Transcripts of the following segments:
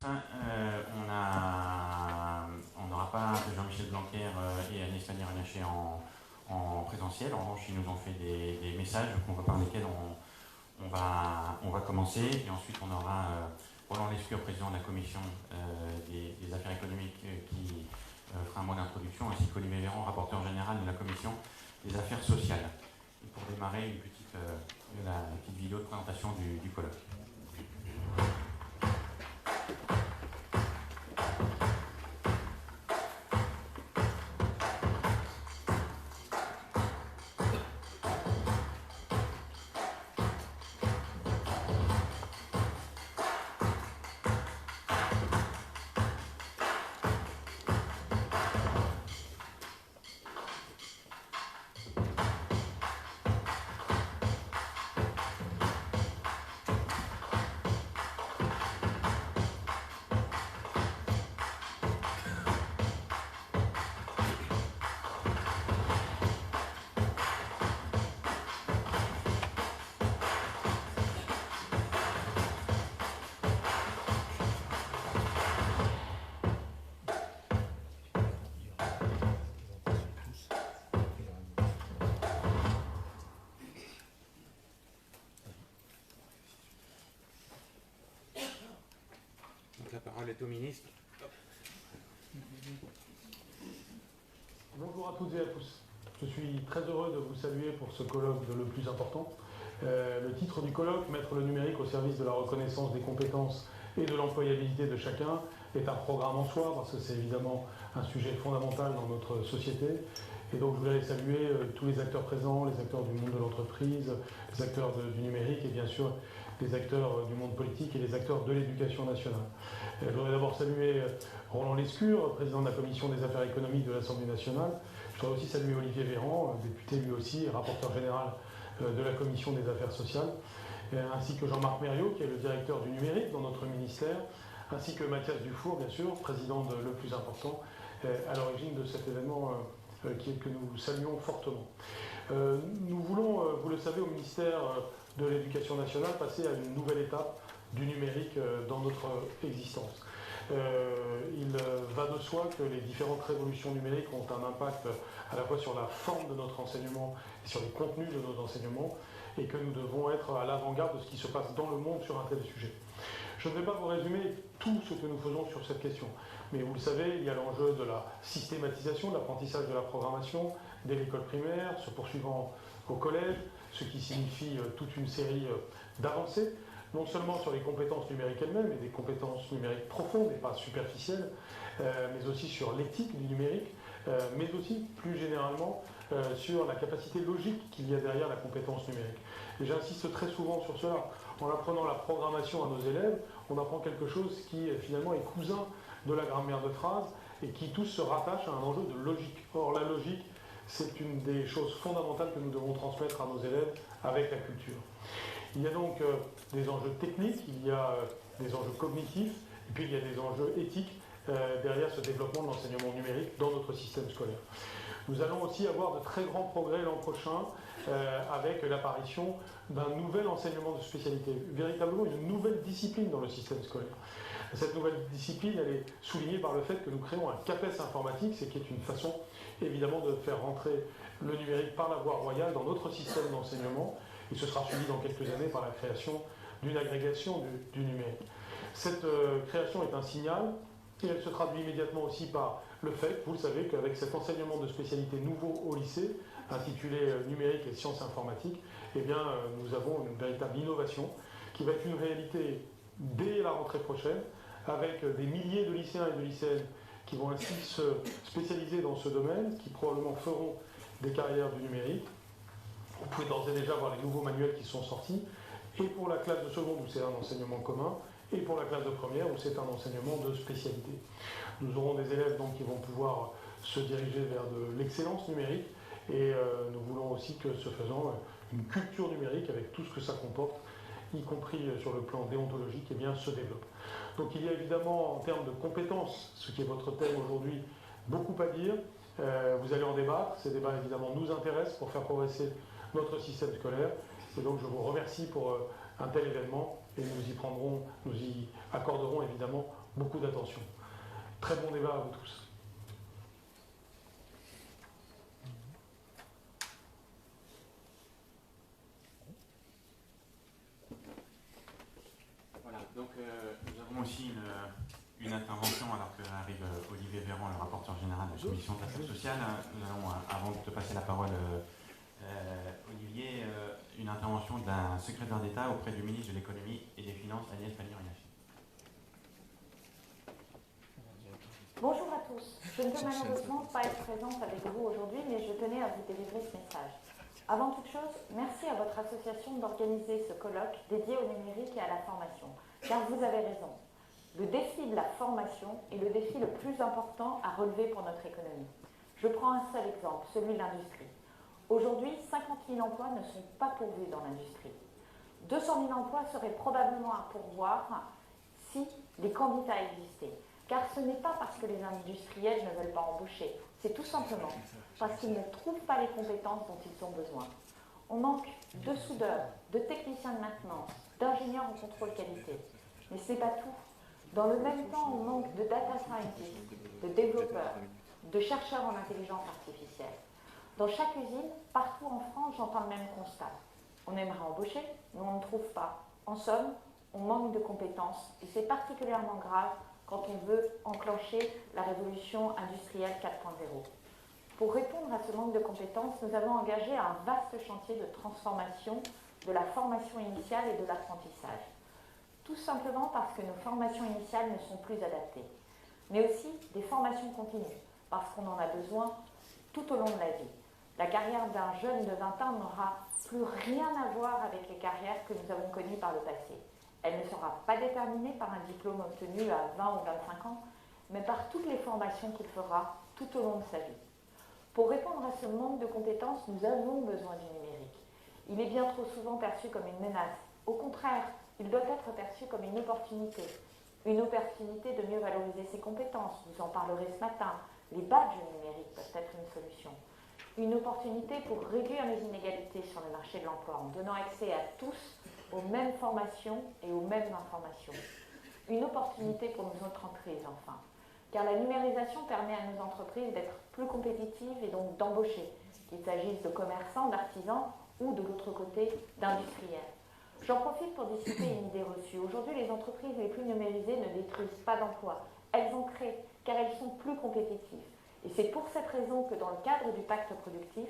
On n'aura pas Jean-Michel Blanquer et Agnès Pannier-Runacher en présentiel. En revanche, ils nous ont fait des messages par lesquels on va commencer. Et ensuite, on aura Roland Lescure, président de la commission des affaires économiques, qui fera un mot d'introduction, ainsi qu'Olivier Véran, rapporteur général de la commission des affaires sociales. Et pour démarrer, la petite vidéo de présentation du colloque. La parole est au ministre. Bonjour à toutes et à tous. Je suis très heureux de vous saluer pour ce colloque le plus important. Le titre du colloque, Mettre le numérique au service de la reconnaissance des compétences et de l'employabilité de chacun, est un programme en soi, parce que c'est évidemment un sujet fondamental dans notre société. Et donc je voulais saluer tous les acteurs présents, les acteurs du monde de l'entreprise, les acteurs du numérique et bien sûr les acteurs du monde politique et les acteurs de l'éducation nationale. Je voudrais d'abord saluer Roland Lescure, président de la commission des affaires économiques de l'Assemblée nationale. Je voudrais aussi saluer Olivier Véran, député lui aussi, rapporteur général de la commission des affaires sociales, ainsi que Jean-Marc Mériot, qui est le directeur du numérique dans notre ministère, ainsi que Mathias Dufour, bien sûr, président de Le Plus Important, à l'origine de cet événement que nous saluons fortement. Nous voulons, vous le savez, au ministère de l'Éducation nationale, passer à une nouvelle étape du numérique dans notre existence. Il va de soi que les différentes révolutions numériques ont un impact à la fois sur la forme de notre enseignement et sur les contenus de nos enseignements, et que nous devons être à l'avant-garde de ce qui se passe dans le monde sur un tel sujet. Je ne vais pas vous résumer tout ce que nous faisons sur cette question, mais vous le savez, il y a l'enjeu de la systématisation, de l'apprentissage de la programmation dès l'école primaire, se poursuivant au collège, ce qui signifie toute une série d'avancées, non seulement sur les compétences numériques elles-mêmes, mais des compétences numériques profondes et pas superficielles, mais aussi sur l'éthique du numérique, mais aussi plus généralement sur la capacité logique qu'il y a derrière la compétence numérique. Et j'insiste très souvent sur cela. En apprenant la programmation à nos élèves, on apprend quelque chose qui finalement est cousin de la grammaire de phrase et qui tous se rattache à un enjeu de logique. Or la logique, c'est une des choses fondamentales que nous devons transmettre à nos élèves avec la culture. Il y a donc des enjeux techniques, il y a des enjeux cognitifs, et puis il y a des enjeux éthiques derrière ce développement de l'enseignement numérique dans notre système scolaire. Nous allons aussi avoir de très grands progrès l'an prochain avec l'apparition d'un nouvel enseignement de spécialité, véritablement une nouvelle discipline dans le système scolaire. Cette nouvelle discipline, elle est soulignée par le fait que nous créons un CAPES informatique, ce qui est une façon évidemment de faire rentrer le numérique par la voie royale dans notre système d'enseignement, et ce sera suivi dans quelques années par la création d'une agrégation du numérique. Cette création est un signal, et elle se traduit immédiatement aussi par le fait, vous le savez, qu'avec cet enseignement de spécialité nouveau au lycée, intitulé Numérique et sciences informatiques, eh bien, nous avons une véritable innovation qui va être une réalité dès la rentrée prochaine, avec des milliers de lycéens et de lycéennes qui vont ainsi se spécialiser dans ce domaine, qui probablement feront des carrières du numérique. Vous pouvez d'ores et déjà voir les nouveaux manuels qui sont sortis, et pour la classe de seconde où c'est un enseignement commun, et pour la classe de première où c'est un enseignement de spécialité. Nous aurons des élèves donc qui vont pouvoir se diriger vers de l'excellence numérique, et nous voulons aussi que, ce faisant, une culture numérique avec tout ce que ça comporte, y compris sur le plan déontologique, eh bien, se développe. Donc il y a évidemment en termes de compétences, ce qui est votre thème aujourd'hui, beaucoup à dire. Vous allez en débattre, ces débats évidemment nous intéressent pour faire progresser notre système scolaire, et donc je vous remercie pour un tel événement, et nous y accorderons évidemment beaucoup d'attention. Très bon débat à vous tous. Voilà, donc nous avons aussi une intervention alors qu'arrive Olivier Véran, le rapporteur général de la Commission de l'Affaires sociales. Nous allons, avant de te passer la parole, Olivier, une intervention d'un secrétaire d'État auprès du ministre de l'Économie et des Finances, Agnès Pannier-Runacher. Bonjour à tous. Je ne peux malheureusement pas être présente avec vous aujourd'hui, mais je tenais à vous délivrer ce message. Avant toute chose, merci à votre association d'organiser ce colloque dédié au numérique et à la formation, car vous avez raison. Le défi de la formation est le défi le plus important à relever pour notre économie. Je prends un seul exemple, celui de l'industrie. Aujourd'hui, 50 000 emplois ne sont pas pourvus dans l'industrie. 200 000 emplois seraient probablement à pourvoir si les candidats existaient. Car ce n'est pas parce que les industriels ne veulent pas embaucher, c'est tout simplement parce qu'ils ne trouvent pas les compétences dont ils ont besoin. On manque de soudeurs, de techniciens de maintenance, d'ingénieurs en contrôle qualité. Mais ce n'est pas tout. Dans le même temps, on manque de data scientists, de développeurs, de chercheurs en intelligence artificielle. Dans chaque usine, partout en France, j'entends le même constat. On aimerait embaucher, mais on ne trouve pas. En somme, on manque de compétences et c'est particulièrement grave quand on veut enclencher la révolution industrielle 4.0. Pour répondre à ce manque de compétences, nous avons engagé un vaste chantier de transformation de la formation initiale et de l'apprentissage. Tout simplement parce que nos formations initiales ne sont plus adaptées, mais aussi des formations continues, parce qu'on en a besoin tout au long de la vie. La carrière d'un jeune de 20 ans n'aura plus rien à voir avec les carrières que nous avons connues par le passé. Elle ne sera pas déterminée par un diplôme obtenu à 20 ou 25 ans, mais par toutes les formations qu'il fera tout au long de sa vie. Pour répondre à ce manque de compétences, nous avons besoin du numérique. Il est bien trop souvent perçu comme une menace. Au contraire, il doit être perçu comme une opportunité. Une opportunité de mieux valoriser ses compétences. Vous en parlerez ce matin. Les badges numériques peuvent être une solution. Une opportunité pour réduire les inégalités sur le marché de l'emploi en donnant accès à tous aux mêmes formations et aux mêmes informations. Une opportunité pour nos entreprises, enfin. Car la numérisation permet à nos entreprises d'être plus compétitives et donc d'embaucher, qu'il s'agisse de commerçants, d'artisans ou, de l'autre côté, d'industriels. J'en profite pour dissiper une idée reçue. Aujourd'hui, les entreprises les plus numérisées ne détruisent pas d'emplois. Elles en créent, car elles sont plus compétitives. Et c'est pour cette raison que dans le cadre du pacte productif,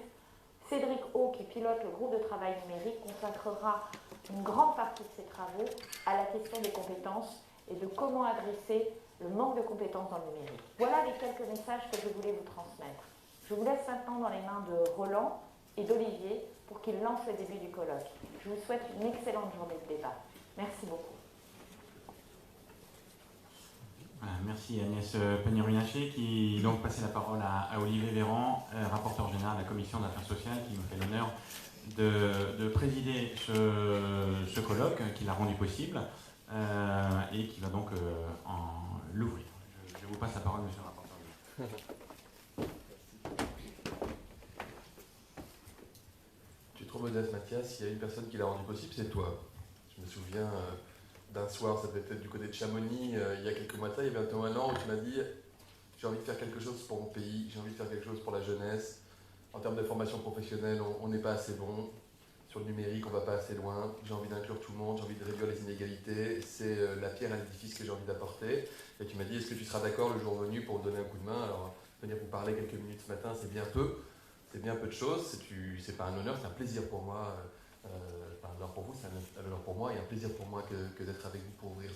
Cédric O, qui pilote le groupe de travail numérique, consacrera une grande partie de ses travaux à la question des compétences et de comment adresser le manque de compétences dans le numérique. Voilà les quelques messages que je voulais vous transmettre. Je vous laisse maintenant dans les mains de Roland et d'Olivier pour qu'ils lancent le début du colloque. Je vous souhaite une excellente journée de débat. Merci beaucoup. Voilà, merci Agnès Pannier-Runacher qui donc passait la parole à Olivier Véran, rapporteur général de la Commission des Affaires sociales, qui me fait l'honneur de présider ce colloque, qui l'a rendu possible et qui va donc l'ouvrir. Je vous passe la parole, monsieur le rapporteur. Tu es trop modeste, Mathias. Il y a une personne qui l'a rendu possible, c'est toi. Je me souviens d'un soir, ça devait être du côté de Chamonix, il y a quelques mois, il y a bientôt un an, où tu m'as dit « j'ai envie de faire quelque chose pour mon pays, j'ai envie de faire quelque chose pour la jeunesse. En termes de formation professionnelle, on n'est pas assez bon. Sur le numérique, on ne va pas assez loin. J'ai envie d'inclure tout le monde, j'ai envie de réduire les inégalités. C'est la pierre à l'édifice que j'ai envie d'apporter. » Et tu m'as dit « est-ce que tu seras d'accord le jour venu pour me donner un coup de main ?» Alors, venir vous parler quelques minutes ce matin, c'est bien peu. C'est bien peu de choses. C'est pas un honneur, c'est un plaisir pour moi. Pas un honneur pour vous, c'est un honneur pour moi et un plaisir pour moi que d'être avec vous pour ouvrir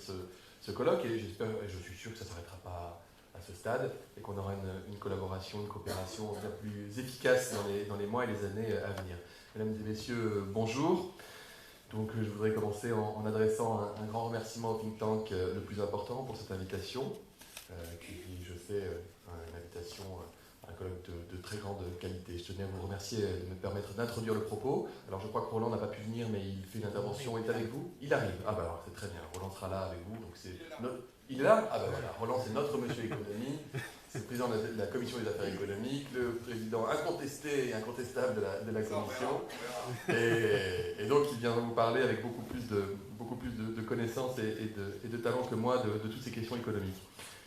ce colloque. Et j'espère, et je suis sûr que ça ne s'arrêtera pas à ce stade et qu'on aura une collaboration, une coopération bien plus efficace dans les mois et les années à venir. Mesdames et messieurs, bonjour. Donc je voudrais commencer en adressant un grand remerciement au think tank le plus important pour cette invitation, qui, je sais, une invitation un colloque de très grande qualité. Je tenais à vous remercier de me permettre d'introduire le propos. Alors je crois que Roland n'a pas pu venir, mais il fait une intervention. Il est avec vous? Il arrive. Ah bah alors c'est très bien. Roland sera là avec vous. Donc il est là? Ah bah voilà. Roland, c'est notre monsieur économie. C'est le président de la commission des affaires économiques, le président incontesté et incontestable de la commission. Et donc il viendra vous parler avec beaucoup plus beaucoup plus de connaissances et de talents que moi de toutes ces questions économiques.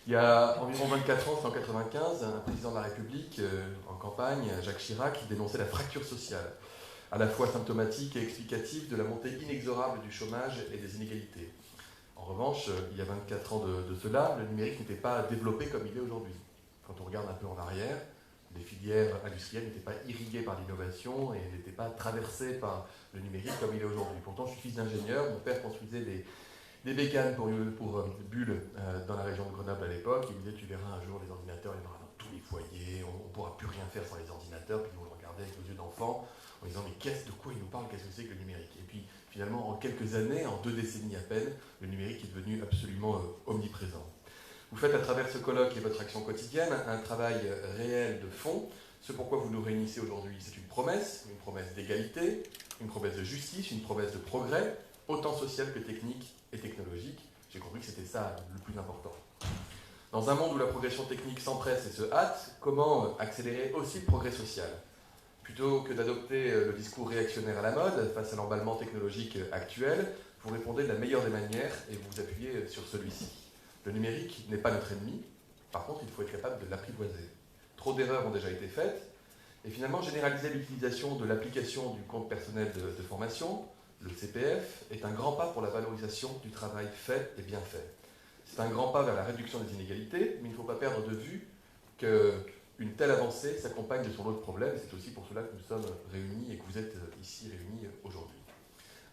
Il y a environ 24 ans, c'est en 1995, un président de la République en campagne, Jacques Chirac, dénonçait la fracture sociale, à la fois symptomatique et explicative de la montée inexorable du chômage et des inégalités. En revanche, il y a 24 ans de cela, le numérique n'était pas développé comme il est aujourd'hui. Quand on regarde un peu en arrière, les filières industrielles n'étaient pas irriguées par l'innovation et n'étaient pas traversées par le numérique comme il est aujourd'hui. Pourtant, je suis fils d'ingénieur, mon père construisait des bécanes pour Bulle dans la région de Grenoble à l'époque. Il me disait, tu verras un jour les ordinateurs, il y en aura dans tous les foyers, on ne pourra plus rien faire sans les ordinateurs. Puis nous, on le regardait avec nos yeux d'enfant en disant, mais de quoi il nous parle, qu'est-ce que c'est que le numérique? Et puis finalement, en quelques années, en 2 décennies à peine, le numérique est devenu absolument omniprésent. Vous faites à travers ce colloque et votre action quotidienne un travail réel de fond. Ce pourquoi vous nous réunissez aujourd'hui, c'est une promesse d'égalité, une promesse de justice, une promesse de progrès, autant social que technique et technologique. J'ai compris que c'était ça le plus important. Dans un monde où la progression technique s'empresse et se hâte, comment accélérer aussi le progrès social? Plutôt que d'adopter le discours réactionnaire à la mode face à l'emballement technologique actuel, vous répondez de la meilleure des manières et vous vous appuyez sur celui-ci. Le numérique n'est pas notre ennemi, par contre il faut être capable de l'apprivoiser. Trop d'erreurs ont déjà été faites, et finalement généraliser l'utilisation de l'application du compte personnel de formation, le CPF, est un grand pas pour la valorisation du travail fait et bien fait. C'est un grand pas vers la réduction des inégalités, mais il ne faut pas perdre de vue qu'une telle avancée s'accompagne de son lot de problèmes, c'est aussi pour cela que nous sommes réunis et que vous êtes ici réunis aujourd'hui.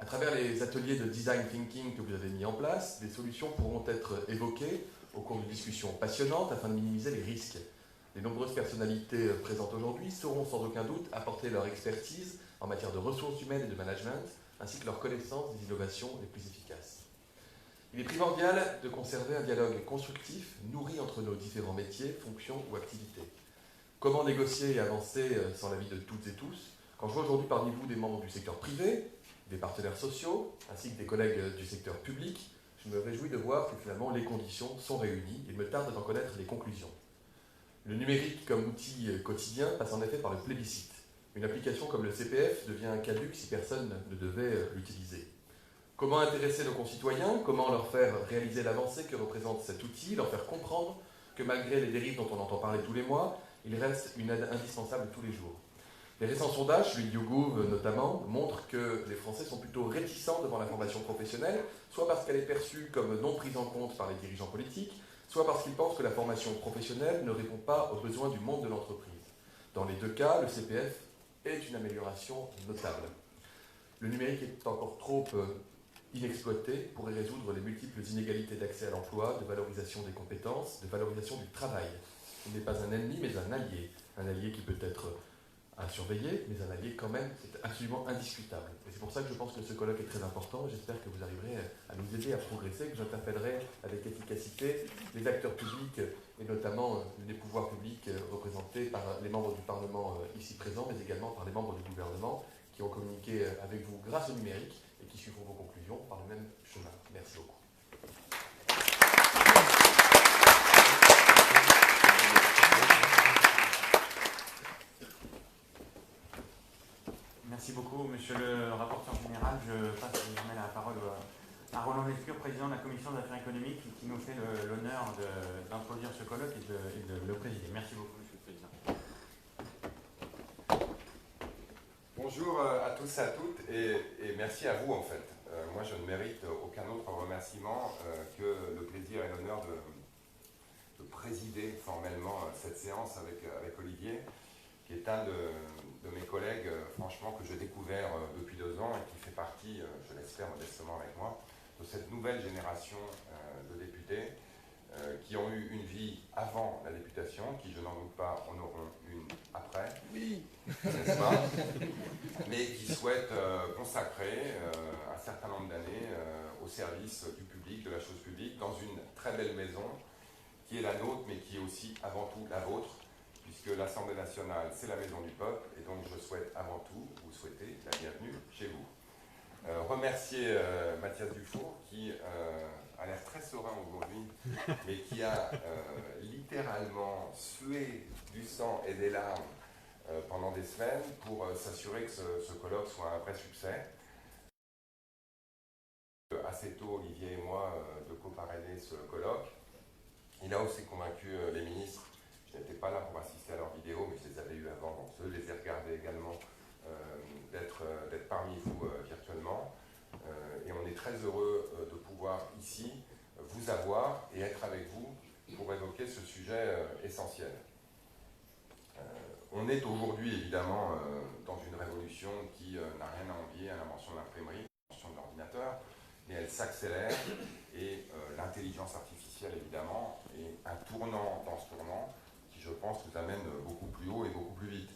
À travers les ateliers de design thinking que vous avez mis en place, des solutions pourront être évoquées au cours de discussions passionnantes afin de minimiser les risques. Les nombreuses personnalités présentes aujourd'hui sauront sans aucun doute apporter leur expertise en matière de ressources humaines et de management, ainsi que leur connaissance des innovations les plus efficaces. Il est primordial de conserver un dialogue constructif, nourri entre nos différents métiers, fonctions ou activités. Comment négocier et avancer sans l'avis de toutes et tous? Quand je vois aujourd'hui parmi vous des membres du secteur privé, des partenaires sociaux, ainsi que des collègues du secteur public, je me réjouis de voir que finalement les conditions sont réunies et il me tarde d'en connaître les conclusions. Le numérique comme outil quotidien passe en effet par le plébiscite. Une application comme le CPF devient caduque si personne ne devait l'utiliser. Comment intéresser nos concitoyens? Comment leur faire réaliser l'avancée que représente cet outil? Leur faire comprendre que malgré les dérives dont on entend parler tous les mois, il reste une aide indispensable tous les jours. Les récents sondages, celui de YouGov notamment, montrent que les Français sont plutôt réticents devant la formation professionnelle, soit parce qu'elle est perçue comme non prise en compte par les dirigeants politiques, soit parce qu'ils pensent que la formation professionnelle ne répond pas aux besoins du monde de l'entreprise. Dans les 2 cas, le CPF est une amélioration notable. Le numérique est encore trop inexploité pour y résoudre les multiples inégalités d'accès à l'emploi, de valorisation des compétences, de valorisation du travail. Il n'est pas un ennemi, mais un allié qui peut être à surveiller, mais un allié quand même, c'est absolument indiscutable. Et c'est pour ça que je pense que ce colloque est très important. J'espère que vous arriverez à nous aider à progresser, que j'interpellerai avec efficacité les acteurs publics, et notamment les pouvoirs publics représentés par les membres du Parlement ici présents, mais également par les membres du gouvernement qui ont communiqué avec vous grâce au numérique et qui suivront vos conclusions par le même chemin. Merci beaucoup. Merci beaucoup, monsieur le rapporteur général. Je passe désormais la parole à Roland Lescure, président de la commission des affaires économiques, qui nous fait l'honneur d'introduire ce colloque et de le présider. Merci beaucoup, monsieur le président. Bonjour à tous et à toutes, et merci à vous en fait. Moi je ne mérite aucun autre remerciement que le plaisir et l'honneur de présider formellement cette séance avec Olivier, qui est un de mes collègues, franchement, que j'ai découvert depuis 2 ans et qui fait partie, je l'espère modestement avec moi, de cette nouvelle génération de députés qui ont eu une vie avant la députation, qui, je n'en doute pas, en auront une après, oui, n'est-ce pas, mais qui souhaitent consacrer un certain nombre d'années au service du public, de la chose publique, dans une très belle maison qui est la nôtre, mais qui est aussi avant tout la vôtre, puisque l'Assemblée nationale, c'est la maison du peuple, et donc je souhaite avant tout vous souhaiter la bienvenue chez vous. Remercier Mathias Dufour, qui a l'air très serein aujourd'hui, mais qui a littéralement sué du sang et des larmes pendant des semaines pour s'assurer que ce colloque soit un vrai succès. À assez tôt, Olivier et moi, de coparrainer ce colloque. Il a aussi convaincu les ministres. Je n'étais pas là pour assister à leurs vidéos, mais je les avais eues avant, donc je les ai regardés également, d'être parmi vous virtuellement. Et on est très heureux de pouvoir ici vous avoir et être avec vous pour évoquer ce sujet essentiel. On est aujourd'hui évidemment dans une révolution qui n'a rien à envier à l'invention de l'imprimerie, à l'invention de l'ordinateur, mais elle s'accélère et l'intelligence artificielle évidemment est un tournant dans ce tournant qui je pense nous amène beaucoup plus haut et beaucoup plus vite.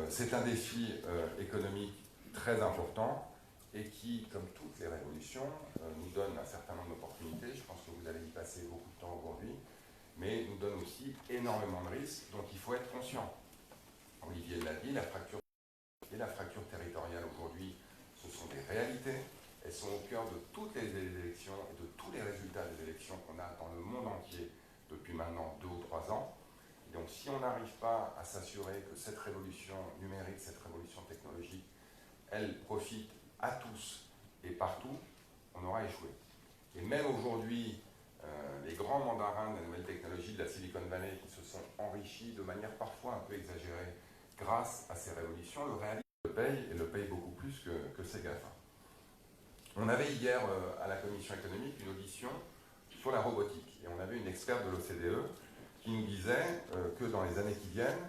C'est un défi économique très important et qui, comme toutes les révolutions, nous donne un certain nombre d'opportunités. Je pense que vous allez y passer beaucoup de temps aujourd'hui, mais nous donne aussi énormément de risques dont il faut être conscient. Olivier l'a dit, la fracture et la fracture territoriale aujourd'hui, ce sont des réalités. Elles sont au cœur de toutes les élections et de tous les résultats des élections qu'on a dans le monde entier depuis maintenant 2 ou 3 ans. Et donc si on n'arrive pas à s'assurer que cette révolution numérique, cette révolution technologique, elle profite à tous et partout, on aura échoué. Et même aujourd'hui, les grands mandarins de la nouvelle technologie de la Silicon Valley qui se sont enrichis de manière parfois un peu exagérée grâce à ces révolutions, le réalisent, le payent et le payent beaucoup plus que ces GAFA. On avait hier à la Commission économique une audition sur la robotique et on avait une experte de l'OCDE qui nous disait que dans les années qui viennent,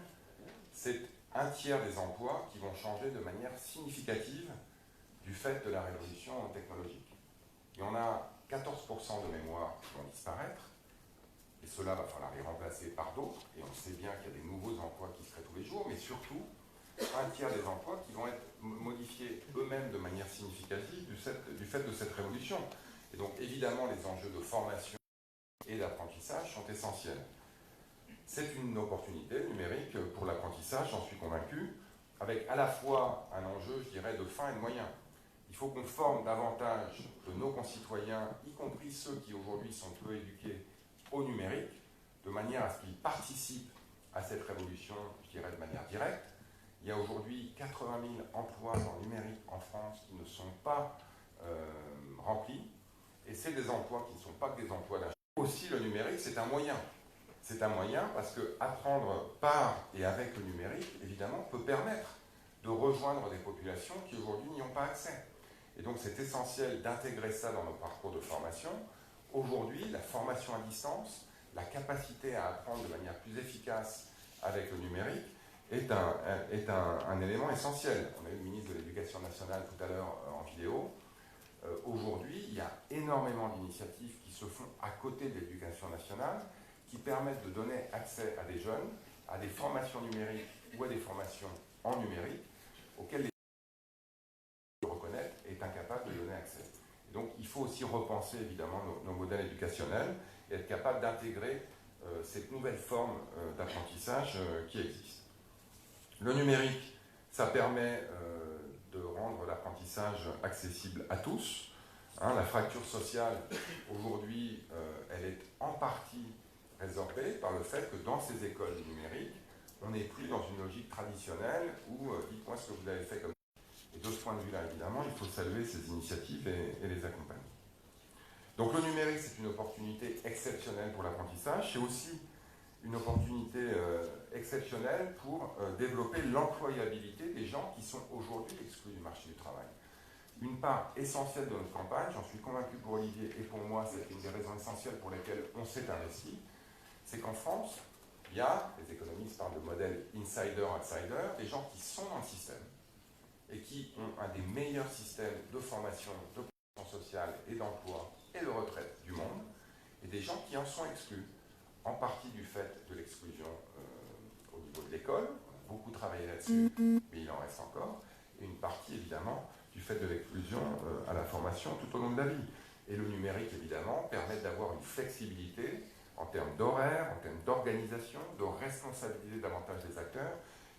c'est un tiers des emplois qui vont changer de manière significative du fait de la révolution technologique. Et on a 14% de mémoire qui vont disparaître, et cela va falloir les remplacer par d'autres, et on sait bien qu'il y a des nouveaux emplois qui se créent tous les jours, mais surtout, un tiers des emplois qui vont être modifiés eux-mêmes de manière significative du fait de cette révolution. Et donc évidemment, les enjeux de formation et d'apprentissage sont essentiels. C'est une opportunité numérique pour l'apprentissage, j'en suis convaincu, avec à la fois un enjeu, je dirais, de fin et de moyen. Il faut qu'on forme davantage de nos concitoyens, y compris ceux qui aujourd'hui sont peu éduqués, au numérique, de manière à ce qu'ils participent à cette révolution, je dirais, de manière directe. Il y a aujourd'hui 80 000 emplois dans le numérique en France qui ne sont pas remplis, et c'est des emplois qui ne sont pas que des emplois d'achat. Aussi, le numérique, c'est un moyen. C'est un moyen parce que apprendre par et avec le numérique, évidemment, peut permettre de rejoindre des populations qui aujourd'hui n'y ont pas accès. Et donc c'est essentiel d'intégrer ça dans nos parcours de formation. Aujourd'hui, la formation à distance, la capacité à apprendre de manière plus efficace avec le numérique est un élément essentiel. On a eu le ministre de l'Éducation nationale tout à l'heure en vidéo. Aujourd'hui, il y a énormément d'initiatives qui se font à côté de l'Éducation nationale qui permettent de donner accès à des jeunes, à des formations numériques ou à des formations en numérique auxquelles les reconnaître est incapable de donner accès. Et donc il faut aussi repenser évidemment nos modèles éducationnels et être capable d'intégrer cette nouvelle forme d'apprentissage qui existe. Le numérique, ça permet de rendre l'apprentissage accessible à tous. La fracture sociale, aujourd'hui, elle est en partie résorbée par le fait que dans ces écoles numériques, on n'est plus dans une logique traditionnelle où dites-moi ce que vous avez fait comme ça. Et de ce point de vue-là, évidemment, il faut saluer ces initiatives et les accompagner. Donc le numérique, c'est une opportunité exceptionnelle pour l'apprentissage. C'est aussi une opportunité exceptionnelle pour développer l'employabilité des gens qui sont aujourd'hui exclus du marché du travail. Une part essentielle de notre campagne, j'en suis convaincu pour Olivier et pour moi, c'est une des raisons essentielles pour lesquelles on s'est investi, c'est qu'en France, il y a, les économistes parlent de modèle insider-outsider, des gens qui sont dans le système et qui ont un des meilleurs systèmes de formation, de protection sociale et d'emploi et de retraite du monde, et des gens qui en sont exclus, en partie du fait de l'exclusion au niveau de l'école, on a beaucoup travaillé là-dessus, mais il en reste encore, et une partie évidemment du fait de l'exclusion à la formation tout au long de la vie. Et le numérique évidemment permet d'avoir une flexibilité en termes d'horaire, en termes d'organisation, de responsabiliser davantage les acteurs,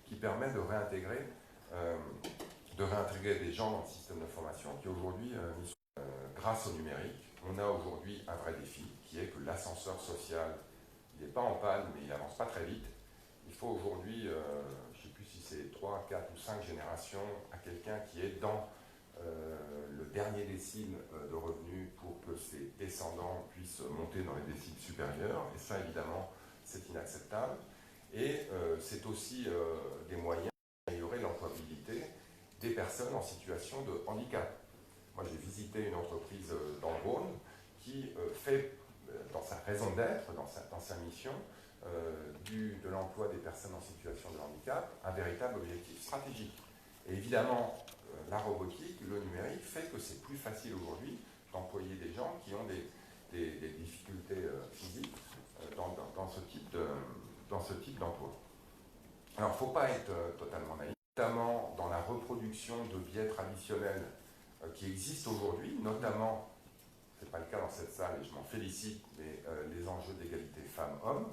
qui permet de réintégrer des gens dans le système de formation qui aujourd'hui, grâce au numérique, on a aujourd'hui un vrai défi, qui est que l'ascenseur social, il n'est pas en panne, mais il n'avance pas très vite. Il faut aujourd'hui, je ne sais plus si c'est 3, 4 ou 5 générations à quelqu'un qui est dans le dernier décile de revenus pour que ses descendants puissent monter dans les déciles supérieurs. Et ça, évidemment, c'est inacceptable. Et c'est aussi des moyens d'améliorer l'employabilité des personnes en situation de handicap. Moi, j'ai visité une entreprise dans le Rhône qui fait, dans sa raison d'être, dans sa mission, de l'emploi des personnes en situation de handicap, un véritable objectif stratégique. Et évidemment, la robotique, le numérique fait que c'est plus facile aujourd'hui d'employer des gens qui ont des difficultés physiques dans ce type d'emploi. Alors, il ne faut pas être totalement naïf, notamment dans la reproduction de biais traditionnels qui existent aujourd'hui, notamment, ce n'est pas le cas dans cette salle et je m'en félicite, mais les enjeux d'égalité femmes-hommes.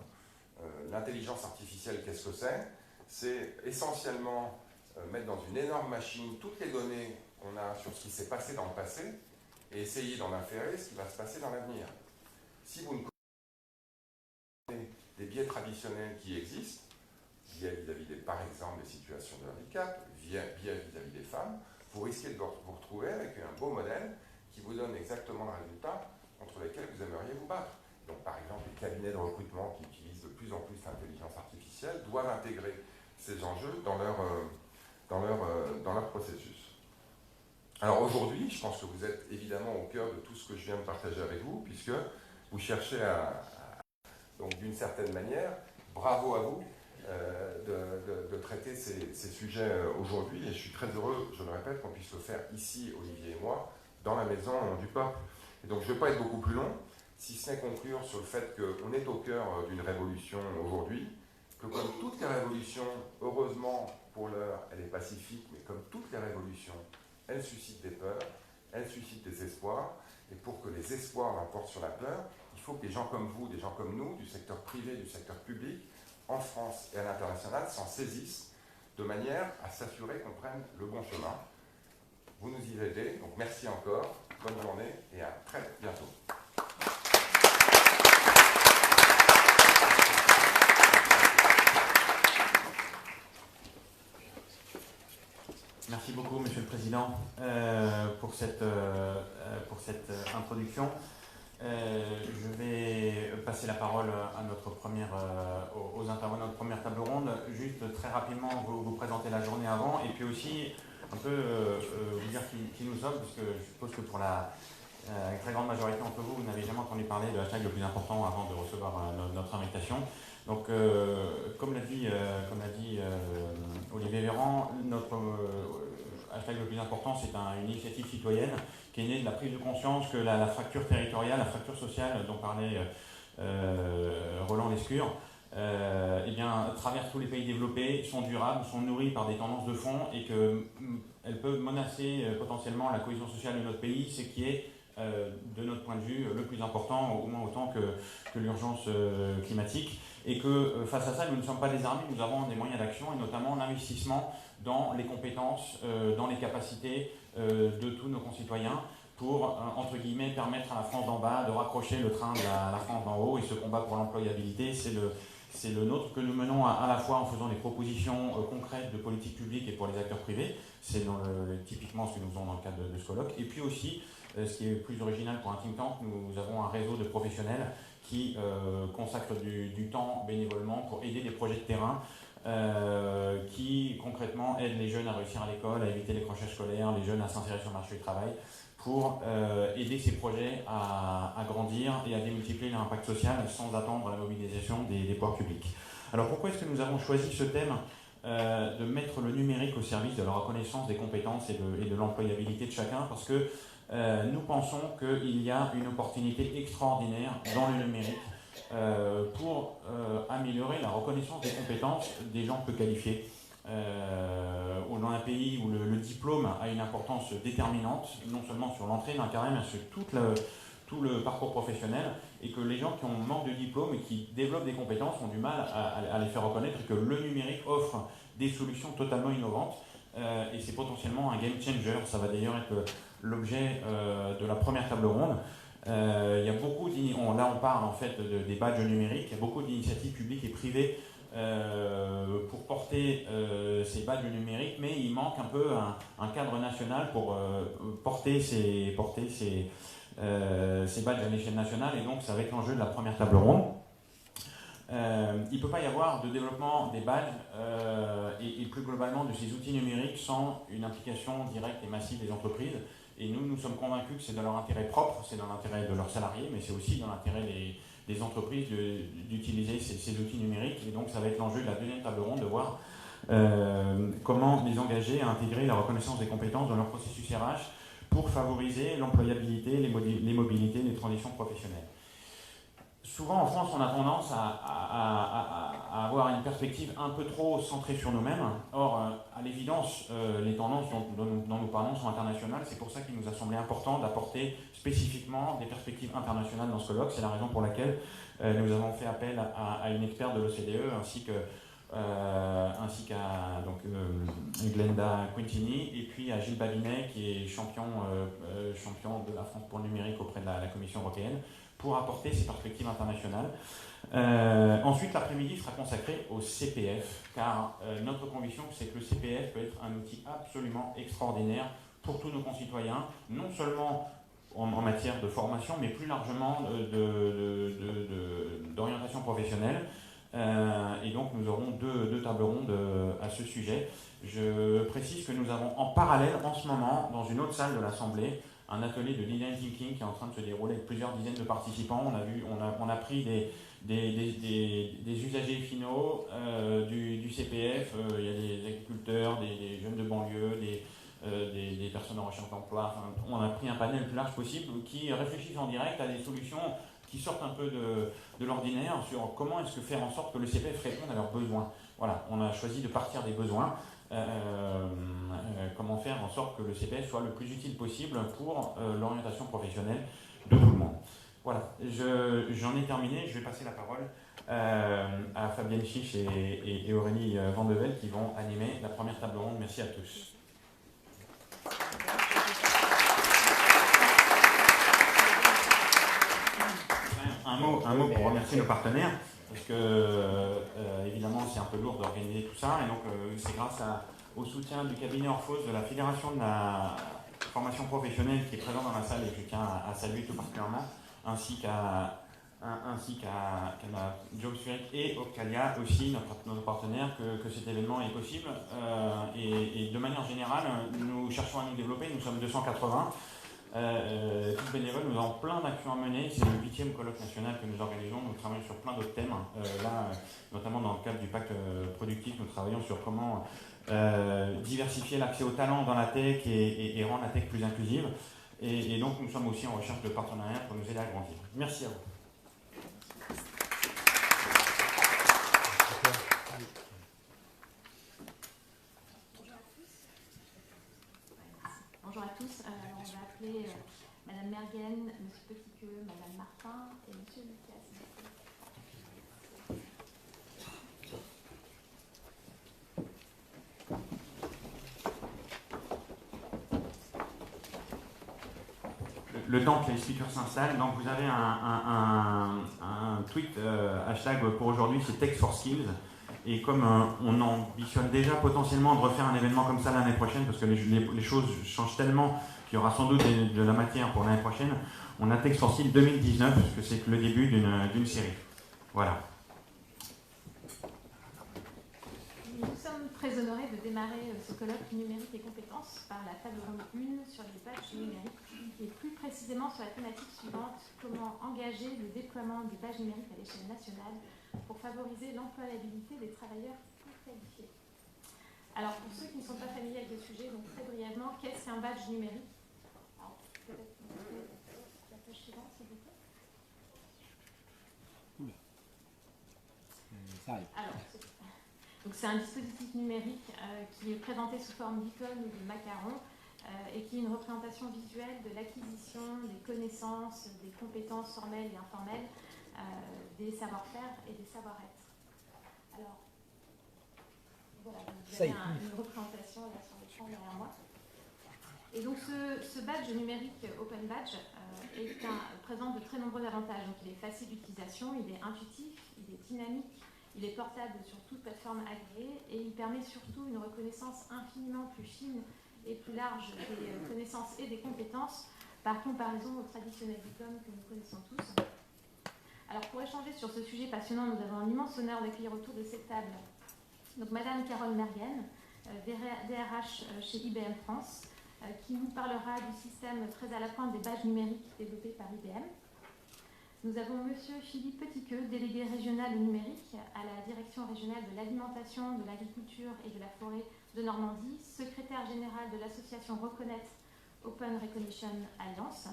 L'intelligence artificielle, qu'est-ce que c'est? C'est essentiellement mettre dans une énorme machine toutes les données qu'on a sur ce qui s'est passé dans le passé et essayer d'en inférer ce qui va se passer dans l'avenir. Si vous ne connaissez pas des biais traditionnels qui existent, biais vis-à-vis par exemple, des situations de handicap, biais vis-à-vis des femmes, vous risquez de vous retrouver avec un beau modèle qui vous donne exactement le résultat contre lequel vous aimeriez vous battre. Donc, par exemple, les cabinets de recrutement qui utilisent de plus en plus l'intelligence artificielle doivent intégrer ces enjeux dans leur processus. Alors aujourd'hui, je pense que vous êtes évidemment au cœur de tout ce que je viens de partager avec vous, puisque vous cherchez donc d'une certaine manière, bravo à vous, de traiter ces sujets aujourd'hui, et je suis très heureux, je le répète, qu'on puisse le faire ici, Olivier et moi, dans la maison du peuple. Et donc je ne vais pas être beaucoup plus long, si ce n'est conclure sur le fait qu'on est au cœur d'une révolution aujourd'hui, que comme toutes les révolutions, heureusement pour l'heure, elle est pacifique, mais comme toutes les révolutions, elle suscite des peurs, elle suscite des espoirs, et pour que les espoirs l'emportent sur la peur, il faut que des gens comme vous, des gens comme nous, du secteur privé, du secteur public, en France et à l'international, s'en saisissent de manière à s'assurer qu'on prenne le bon chemin. Vous nous y aidez, donc merci encore, bonne journée et à très bientôt. Merci beaucoup, Monsieur le Président, pour cette introduction. Je vais passer la parole à aux intervenants de notre première table ronde. Juste très rapidement, vous présenter la journée avant et puis aussi un peu vous dire qui nous sommes, parce que je suppose que pour la très grande majorité d'entre vous, vous n'avez jamais entendu parler de hashtag le plus important avant de recevoir notre invitation. Donc, comme l'a dit Olivier Véran, notre hashtag le plus important, c'est une initiative citoyenne qui est née de la prise de conscience que la fracture territoriale, la fracture sociale dont parlait Roland Lescure, traverse tous les pays développés, sont durables, sont nourries par des tendances de fond et qu'elles peuvent menacer potentiellement la cohésion sociale de notre pays, ce qui est, de notre point de vue, le plus important, au moins autant que l'urgence climatique. Et que face à ça, nous ne sommes pas désarmés, nous avons des moyens d'action et notamment l'investissement dans les compétences, dans les capacités de tous nos concitoyens pour, entre guillemets, permettre à la France d'en bas de raccrocher le train de la France d'en haut. Et ce combat pour l'employabilité, c'est le nôtre que nous menons à la fois en faisant des propositions concrètes de politique publique et pour les acteurs privés. C'est typiquement ce que nous faisons dans le cadre de ce colloque. Et puis aussi, ce qui est plus original pour un think tank, nous avons un réseau de professionnels qui consacrent du temps bénévolement pour aider des projets de terrain qui concrètement aident les jeunes à réussir à l'école, à éviter les crochages scolaires, les jeunes à s'insérer sur le marché du travail, pour aider ces projets à grandir et à démultiplier leur impact social sans attendre la mobilisation des pouvoirs publics. Alors pourquoi est-ce que nous avons choisi ce thème de mettre le numérique au service de la reconnaissance des compétences et de l'employabilité de chacun? Parce que nous pensons qu'il y a une opportunité extraordinaire dans le numérique pour améliorer la reconnaissance des compétences des gens peu qualifiés. Dans un pays où le diplôme a une importance déterminante, non seulement sur l'entrée d'un carrière, mais sur tout le parcours professionnel, et que les gens qui manquent de diplôme et qui développent des compétences ont du mal à les faire reconnaître, et que le numérique offre des solutions totalement innovantes, et c'est potentiellement un game changer. Ça va d'ailleurs être l'objet de la première table ronde. Il y a beaucoup là on parle en fait des badges numériques, il y a beaucoup d'initiatives publiques et privées pour porter ces badges numériques, mais il manque un peu un cadre national pour porter ces badges à l'échelle nationale, et donc ça va être l'enjeu de la première table ronde. Il ne peut pas y avoir de développement des badges et plus globalement de ces outils numériques sans une implication directe et massive des entreprises. Et nous sommes convaincus que c'est dans leur intérêt propre, c'est dans l'intérêt de leurs salariés, mais c'est aussi dans l'intérêt des entreprises d'utiliser ces outils numériques. Et donc ça va être l'enjeu de la deuxième table ronde, de voir comment les engager à intégrer la reconnaissance des compétences dans leur processus RH pour favoriser l'employabilité, les mobilités, les transitions professionnelles. Souvent en France, on a tendance à avoir une perspective un peu trop centrée sur nous-mêmes. Or, à l'évidence, les tendances dont nous parlons sont internationales. C'est pour ça qu'il nous a semblé important d'apporter spécifiquement des perspectives internationales dans ce colloque. C'est la raison pour laquelle nous avons fait appel à une experte de l'OCDE ainsi qu'à Glenda Quintini et puis à Gilles Babinet, qui est champion de la France pour le numérique auprès de la Commission européenne, pour apporter ces perspectives internationales. Ensuite, l'après-midi sera consacré au CPF, car notre conviction, c'est que le CPF peut être un outil absolument extraordinaire pour tous nos concitoyens, non seulement en matière de formation, mais plus largement d'orientation professionnelle. Et donc, nous aurons deux tables rondes à ce sujet. Je précise que nous avons en parallèle, en ce moment, dans une autre salle de l'Assemblée, un atelier de design thinking qui est en train de se dérouler avec plusieurs dizaines de participants. On a pris des usagers finaux du CPF. Il y a des agriculteurs, des jeunes de banlieue, des personnes en recherche d'emploi. Enfin, on a pris un panel le plus large possible qui réfléchissent en direct à des solutions qui sortent un peu de l'ordinaire sur comment est-ce que faire en sorte que le CPF réponde à leurs besoins. Voilà, on a choisi de partir des besoins. Comment faire en sorte que le CPF soit le plus utile possible pour l'orientation professionnelle de tout le monde. Voilà, j'en ai terminé. Je vais passer la parole à Fabienne Chiche et Aurélie Vandevel qui vont animer la première table ronde. Merci à tous. Un mot pour remercier nos partenaires, parce que évidemment c'est un peu lourd d'organiser tout ça, et donc c'est grâce au soutien du cabinet Orphos de la Fédération de la formation professionnelle qui est présent dans la salle, et je tiens à saluer tout particulièrement, ainsi qu'à Jobsfirec et Opcalia aussi, notre partenaire, que cet événement est possible. Et de manière générale, nous cherchons à nous développer, nous sommes 280. Tous bénévoles, nous avons plein d'actions à mener. C'est le 8e colloque national que nous organisons. Nous travaillons sur plein d'autres thèmes. Là, notamment dans le cadre du pacte productif, nous travaillons sur comment diversifier l'accès aux talents dans la tech et rendre la tech plus inclusive. Et donc, nous sommes aussi en recherche de partenariats pour nous aider à grandir. Merci à vous. Bonjour à tous. On va appeler Madame Mergen, Monsieur Petitqueux, Madame Martin et Monsieur Lucas. Le temps que les speakers s'installent, donc vous avez un tweet hashtag pour aujourd'hui, c'est Tech for Skills. Et comme on ambitionne déjà potentiellement de refaire un événement comme ça l'année prochaine, parce que les choses changent tellement qu'il y aura sans doute de la matière pour l'année prochaine, on a Tech for Skills 2019, parce que c'est le début d'une série. Voilà. Nous sommes très honorés de démarrer ce colloque numérique et compétences par la table ronde 1 sur les badges numériques et plus précisément sur la thématique suivante: comment engager le déploiement des badges numériques à l'échelle nationale pour favoriser l'employabilité des travailleurs plus qualifiés. Alors pour ceux qui ne sont pas familiers avec le sujet, donc très brièvement, qu'est-ce qu'un badge numérique? Alors peut-être la page suivante s'il vous plaît. Alors, donc c'est un dispositif numérique qui est présenté sous forme d'icône ou de macaron et qui est une représentation visuelle de l'acquisition des connaissances, des compétences formelles et informelles, des savoir-faire et des savoir-être. Alors, voilà, vous avez une représentation là sur l'écran derrière moi. Et donc ce badge numérique Open Badge présente de très nombreux avantages. Donc il est facile d'utilisation, il est intuitif, il est dynamique, Il est portable sur toute plateforme agréée et il permet surtout une reconnaissance infiniment plus fine et plus large des connaissances et des compétences par comparaison au traditionnel diplôme que nous connaissons tous. Alors pour échanger sur ce sujet passionnant, nous avons l'immense honneur d'accueillir autour de cette table donc Madame Carole Mergen, DRH chez IBM France, qui nous parlera du système très à la pointe des badges numériques développés par IBM. Nous avons Monsieur Philippe Petitqueux, délégué régional au numérique à la Direction régionale de l'alimentation, de l'agriculture et de la forêt de Normandie, secrétaire général de l'association Reconnaître Open Recognition Alliance,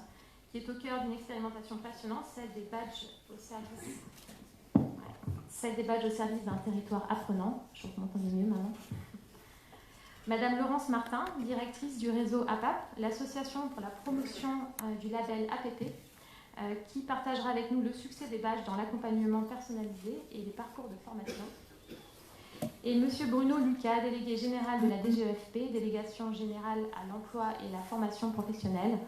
qui est au cœur d'une expérimentation passionnante, celle des badges au service d'un territoire apprenant. Je crois que vous m'entendez mieux maintenant. Madame Laurence Martin, directrice du réseau APAP, l'association pour la promotion du label APP, qui partagera avec nous le succès des badges dans l'accompagnement personnalisé et les parcours de formation. Et Monsieur Bruno Lucas, délégué général de la DGEFP, délégation générale à l'emploi et la formation professionnelle,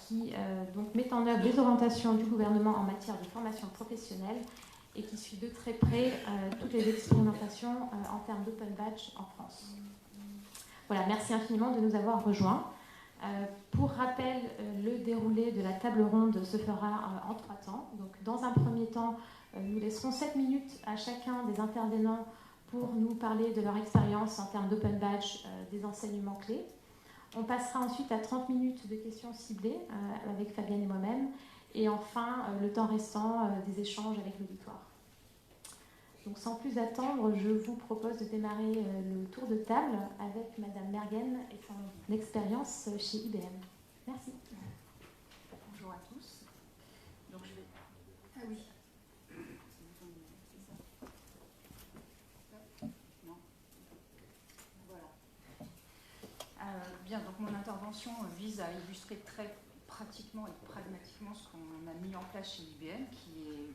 qui donc met en œuvre les orientations du gouvernement en matière de formation professionnelle et qui suit de très près toutes les expérimentations en termes d'open badge en France. Voilà, merci infiniment de nous avoir rejoints. Pour rappel, le déroulé de la table ronde se fera en 3 temps. Donc, dans un premier temps, nous laisserons 7 minutes à chacun des intervenants pour nous parler de leur expérience en termes d'open badge, des enseignements clés. On passera ensuite à 30 minutes de questions ciblées avec Fabienne et moi-même. Et enfin, le temps restant, des échanges avec l'auditoire. Donc sans plus attendre, je vous propose de démarrer le tour de table avec Madame Mergen et son expérience chez IBM. Merci. Bonjour à tous. Donc je vais... Ah oui. Non. Voilà. Bien, donc mon intervention vise à illustrer très pratiquement et pragmatiquement ce qu'on a mis en place chez IBM, qui est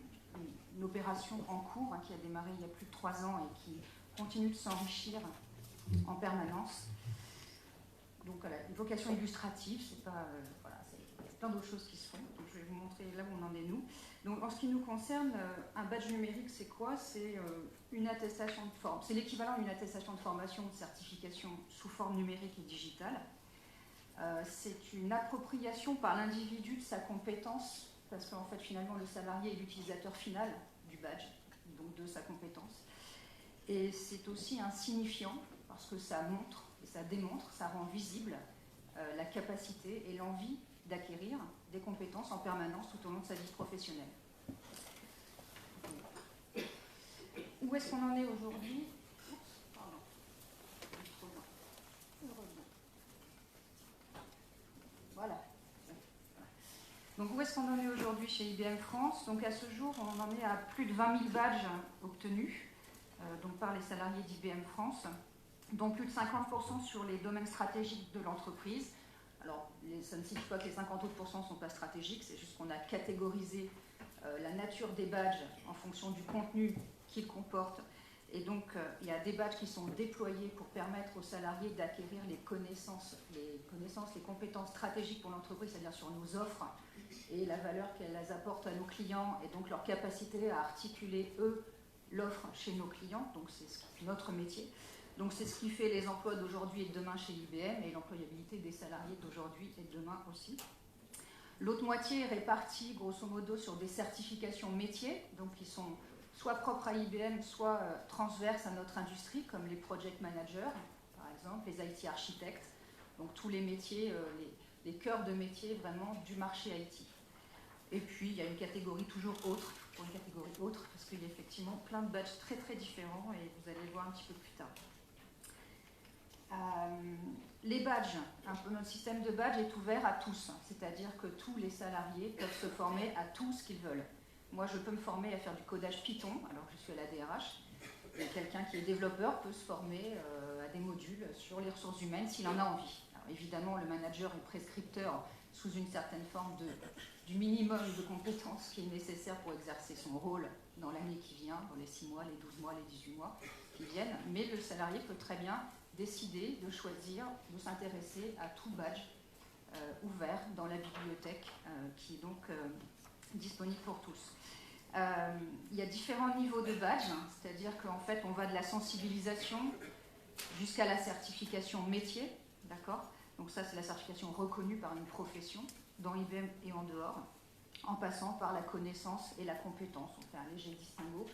une opération en cours qui a démarré il y a plus de 3 ans et qui continue de s'enrichir en permanence. Donc voilà, une vocation illustrative, c'est pas voilà, c'est plein d'autres choses qui se font. Donc je vais vous montrer là où on en est nous. Donc en ce qui nous concerne, un badge numérique, c'est quoi? C'est une attestation de forme. C'est l'équivalent d'une attestation de formation ou de certification sous forme numérique et digitale. C'est une appropriation par l'individu de sa compétence, parce qu'en fait, finalement, le salarié est l'utilisateur final du badge, donc de sa compétence. Et c'est aussi un signifiant, parce que ça montre, et ça démontre, ça rend visible la capacité et l'envie d'acquérir des compétences en permanence tout au long de sa vie professionnelle. Où est-ce qu'on en est aujourd'hui? Voilà. Donc où est-ce qu'on en est aujourd'hui chez IBM France? Donc à ce jour, on en est à plus de 20 000 badges obtenus donc par les salariés d'IBM France, dont plus de 50% sur les domaines stratégiques de l'entreprise. Alors ça ne signifie pas que les 50 autres % ne sont pas stratégiques, c'est juste qu'on a catégorisé la nature des badges en fonction du contenu qu'ils comportent. Et donc il y a des badges qui sont déployés pour permettre aux salariés d'acquérir les connaissances, les compétences stratégiques pour l'entreprise, c'est-à-dire sur nos offres, et la valeur qu'elles apportent à nos clients et donc leur capacité à articuler, eux, l'offre chez nos clients. Donc c'est notre métier. Donc c'est ce qui fait les emplois d'aujourd'hui et de demain chez IBM et l'employabilité des salariés d'aujourd'hui et de demain aussi. L'autre moitié est répartie grosso modo sur des certifications métiers, donc qui sont soit propres à IBM, soit transverses à notre industrie, comme les project managers, par exemple, les IT architectes, donc tous les métiers, les cœurs de métier vraiment du marché IT. Et puis, il y a une catégorie toujours autre, pour une catégorie autre, parce qu'il y a effectivement plein de badges très très différents, et vous allez le voir un petit peu plus tard. Les badges, notre système de badges est ouvert à tous, c'est-à-dire que tous les salariés peuvent se former à tout ce qu'ils veulent. Moi, je peux me former à faire du codage Python, alors que je suis à la DRH, et quelqu'un qui est développeur peut se former à des modules sur les ressources humaines s'il en a envie. Alors, évidemment, le manager est prescripteur sous une certaine forme du minimum de compétences qui est nécessaire pour exercer son rôle dans l'année qui vient, dans les 6 mois, les 12 mois, les 18 mois qui viennent, mais le salarié peut très bien décider de choisir, de s'intéresser à tout badge ouvert dans la bibliothèque qui est donc disponible pour tous. Il y a différents niveaux de badge, c'est-à-dire qu'en fait, on va de la sensibilisation jusqu'à la certification métier, d'accord? Donc ça, c'est la certification reconnue par une profession, dans IBM et en dehors, en passant par la connaissance et la compétence. On fait un léger distinguo.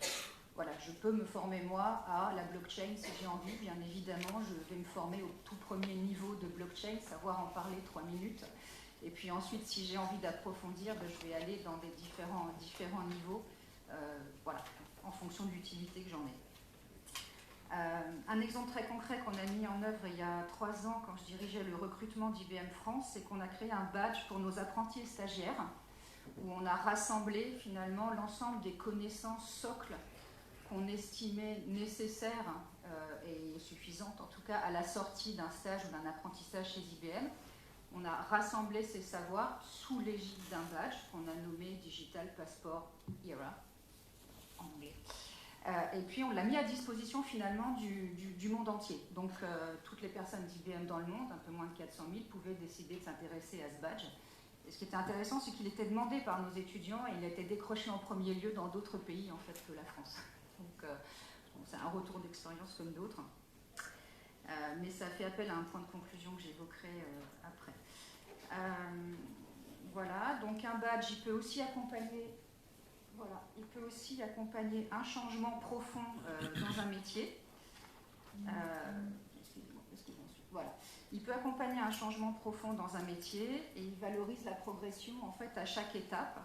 Voilà, je peux me former, moi, à la blockchain si j'ai envie. Bien évidemment, je vais me former au tout premier niveau de blockchain, savoir en parler 3 minutes. Et puis ensuite, si j'ai envie d'approfondir, je vais aller dans des différents niveaux, voilà, en fonction de l'utilité que j'en ai. Un exemple très concret qu'on a mis en œuvre il y a 3 ans, quand je dirigeais le recrutement d'IBM France, c'est qu'on a créé un badge pour nos apprentis et stagiaires, où on a rassemblé finalement l'ensemble des connaissances socles qu'on estimait nécessaires et suffisantes, en tout cas à la sortie d'un stage ou d'un apprentissage chez IBM. On a rassemblé ces savoirs sous l'égide d'un badge qu'on a nommé Digital Passport Era, en anglais. Et puis on l'a mis à disposition finalement du monde entier. Donc toutes les personnes d'IBM dans le monde, un peu moins de 400 000, pouvaient décider de s'intéresser à ce badge. Et ce qui était intéressant, c'est qu'il était demandé par nos étudiants et il a été décroché en premier lieu dans d'autres pays en fait que la France. Donc c'est un retour d'expérience comme d'autres. Mais ça fait appel à un point de conclusion que j'évoquerai après. Voilà, donc un badge, il peut aussi accompagner, voilà, il peut aussi accompagner un changement profond dans un métier. Voilà. Il peut accompagner un changement profond dans un métier et il valorise la progression en fait à chaque étape.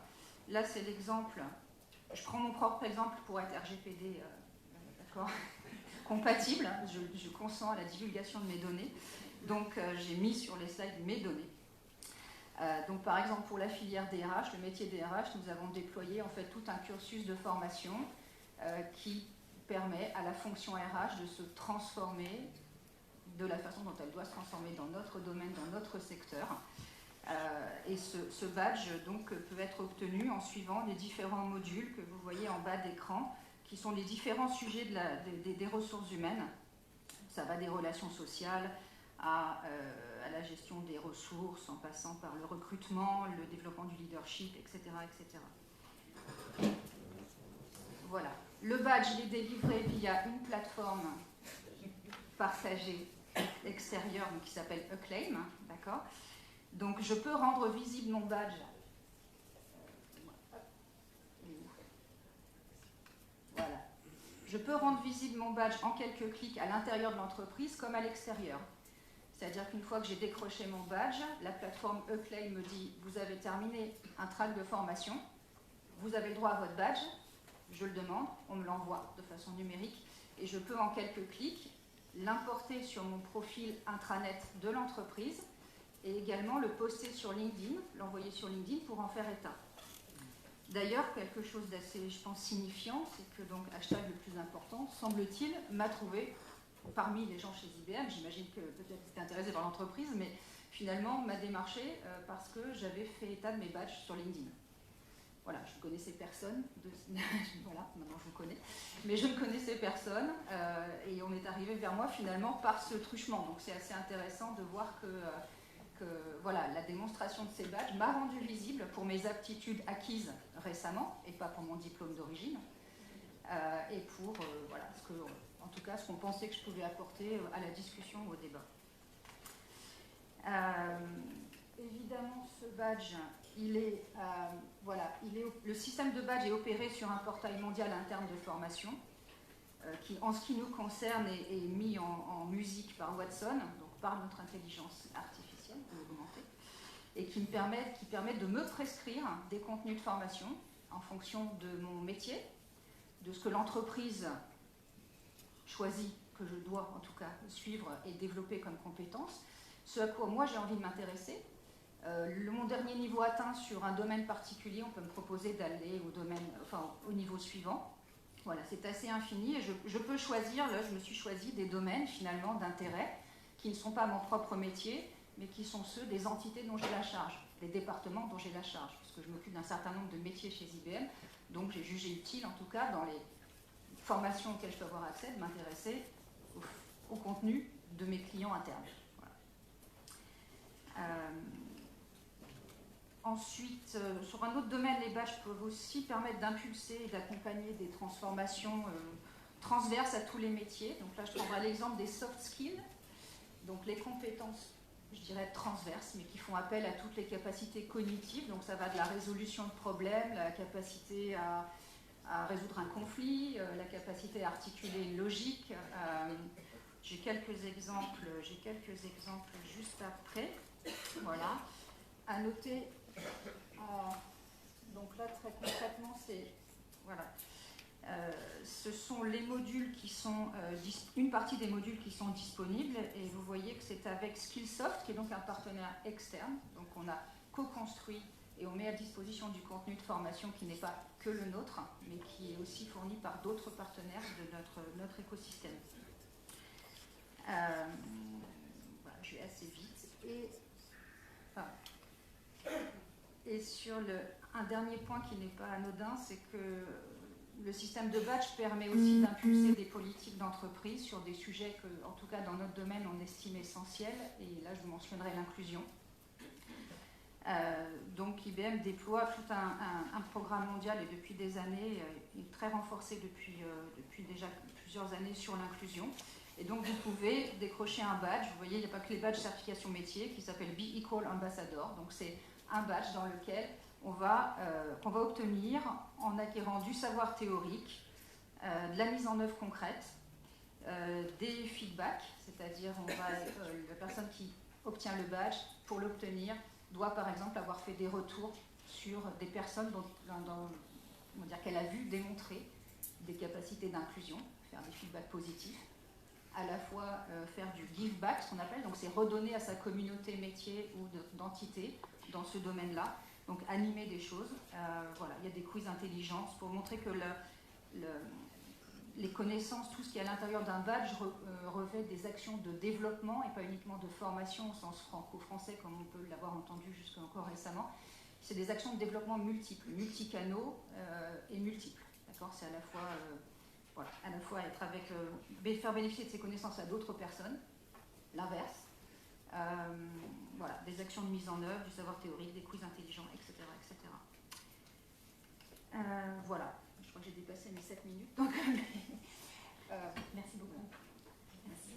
Là, c'est l'exemple. Je prends mon propre exemple pour être RGPD, d'accord, compatible. Je consens à la divulgation de mes données. Donc, j'ai mis sur les slides mes données. Donc, par exemple, pour la filière DRH, le métier DRH, nous avons déployé en fait tout un cursus de formation qui permet à la fonction RH de se transformer de la façon dont elle doit se transformer dans notre domaine, dans notre secteur. Et ce badge donc, peut être obtenu en suivant les différents modules que vous voyez en bas d'écran, qui sont les différents sujets des ressources humaines. Ça va des relations sociales à la gestion des ressources, en passant par le recrutement, le développement du leadership, etc. etc. Voilà. Le badge il est délivré via une plateforme partagée extérieure qui s'appelle Acclaim, d'accord. Donc je peux rendre visible mon badge. Voilà. Je peux rendre visible mon badge en quelques clics à l'intérieur de l'entreprise comme à l'extérieur. C'est-à-dire qu'une fois que j'ai décroché mon badge, la plateforme Acclaim me dit « Vous avez terminé un track de formation, vous avez le droit à votre badge ». Je le demande, on me l'envoie de façon numérique et je peux en quelques clics l'importer sur mon profil intranet de l'entreprise et également le poster sur LinkedIn, l'envoyer sur LinkedIn pour en faire état. D'ailleurs, quelque chose d'assez, je pense, signifiant, c'est que donc hashtag le plus important, semble-t-il, m'a trouvé parmi les gens chez IBM. J'imagine que peut-être c'était intéressé par l'entreprise, mais finalement m'a démarché parce que j'avais fait état de mes badges sur LinkedIn. Voilà, je ne connaissais personne, voilà, maintenant je vous connais, mais je ne connaissais personne et on est arrivé vers moi finalement par ce truchement. Donc c'est assez intéressant de voir que voilà, la démonstration de ces badges m'a rendu visible pour mes aptitudes acquises récemment et pas pour mon diplôme d'origine et pour voilà, en tout cas ce qu'on pensait que je pouvais apporter à la discussion, au débat. Évidemment, ce badge, le système de badge est opéré sur un portail mondial interne de formation qui, en ce qui nous concerne, est mis en musique par Watson, donc par notre intelligence artificielle augmentée, et qui permet de me prescrire des contenus de formation en fonction de mon métier, de ce que l'entreprise choisit, que je dois en tout cas suivre et développer comme compétence, ce à quoi moi j'ai envie de m'intéresser. Mon dernier niveau atteint sur un domaine particulier, on peut me proposer d'aller au niveau suivant. Voilà, c'est assez infini et je peux choisir, là je me suis choisi des domaines finalement d'intérêt qui ne sont pas mon propre métier, mais qui sont ceux des entités dont j'ai la charge, des départements dont j'ai la charge, puisque je m'occupe d'un certain nombre de métiers chez IBM, donc j'ai jugé utile en tout cas dans les formations auxquelles je peux avoir accès, de m'intéresser au contenu de mes clients internes. Voilà. Ensuite, sur un autre domaine, les badges peuvent aussi permettre d'impulser et d'accompagner des transformations transverses à tous les métiers. Donc là, je prendrai l'exemple des soft skills, donc les compétences, je dirais, transverses, mais qui font appel à toutes les capacités cognitives. Donc ça va de la résolution de problèmes, la capacité à résoudre un conflit, la capacité à articuler une logique. J'ai quelques exemples juste après. Voilà. À noter, donc là très concrètement, c'est voilà. Ce sont les modules qui sont, une partie des modules qui sont disponibles, et vous voyez que c'est avec Skillsoft, qui est donc un partenaire externe. Donc on a co-construit et on met à disposition du contenu de formation qui n'est pas que le nôtre, mais qui est aussi fourni par d'autres partenaires de notre écosystème. Voilà, je vais assez vite. Et sur un dernier point qui n'est pas anodin, c'est que le système de badge permet aussi d'impulser des politiques d'entreprise sur des sujets que, en tout cas dans notre domaine, on estime essentiels. Et là, je mentionnerai l'inclusion. Donc IBM déploie tout un programme mondial, et depuis des années, très renforcé depuis déjà plusieurs années, sur l'inclusion. Et donc vous pouvez décrocher un badge. Vous voyez, il n'y a pas que les badges certification métier, qui s'appelle Be Equal Ambassador. Donc c'est un badge dans lequel qu'on va obtenir en acquérant du savoir théorique, de la mise en œuvre concrète, des feedbacks, c'est-à-dire la personne qui obtient le badge, pour l'obtenir, doit par exemple avoir fait des retours sur des personnes qu'elle a vu démontrer des capacités d'inclusion, faire des feedbacks positifs, à la fois faire du give back, ce qu'on appelle, donc c'est redonner à sa communauté métier ou d'entité dans ce domaine-là, donc animer des choses. Voilà, il y a des quiz intelligence pour montrer que les connaissances, tout ce qui est à l'intérieur d'un badge revêt des actions de développement et pas uniquement de formation au sens franco-français comme on peut l'avoir entendu jusqu'à encore récemment. C'est des actions de développement multiples, multicanaux et multiples. D'accord, c'est à la fois faire bénéficier de ces connaissances à d'autres personnes, l'inverse. Voilà, des actions de mise en œuvre, du savoir théorique, des quiz intelligents, etc. Voilà, je crois que j'ai dépassé mes 7 minutes, donc merci beaucoup. Merci.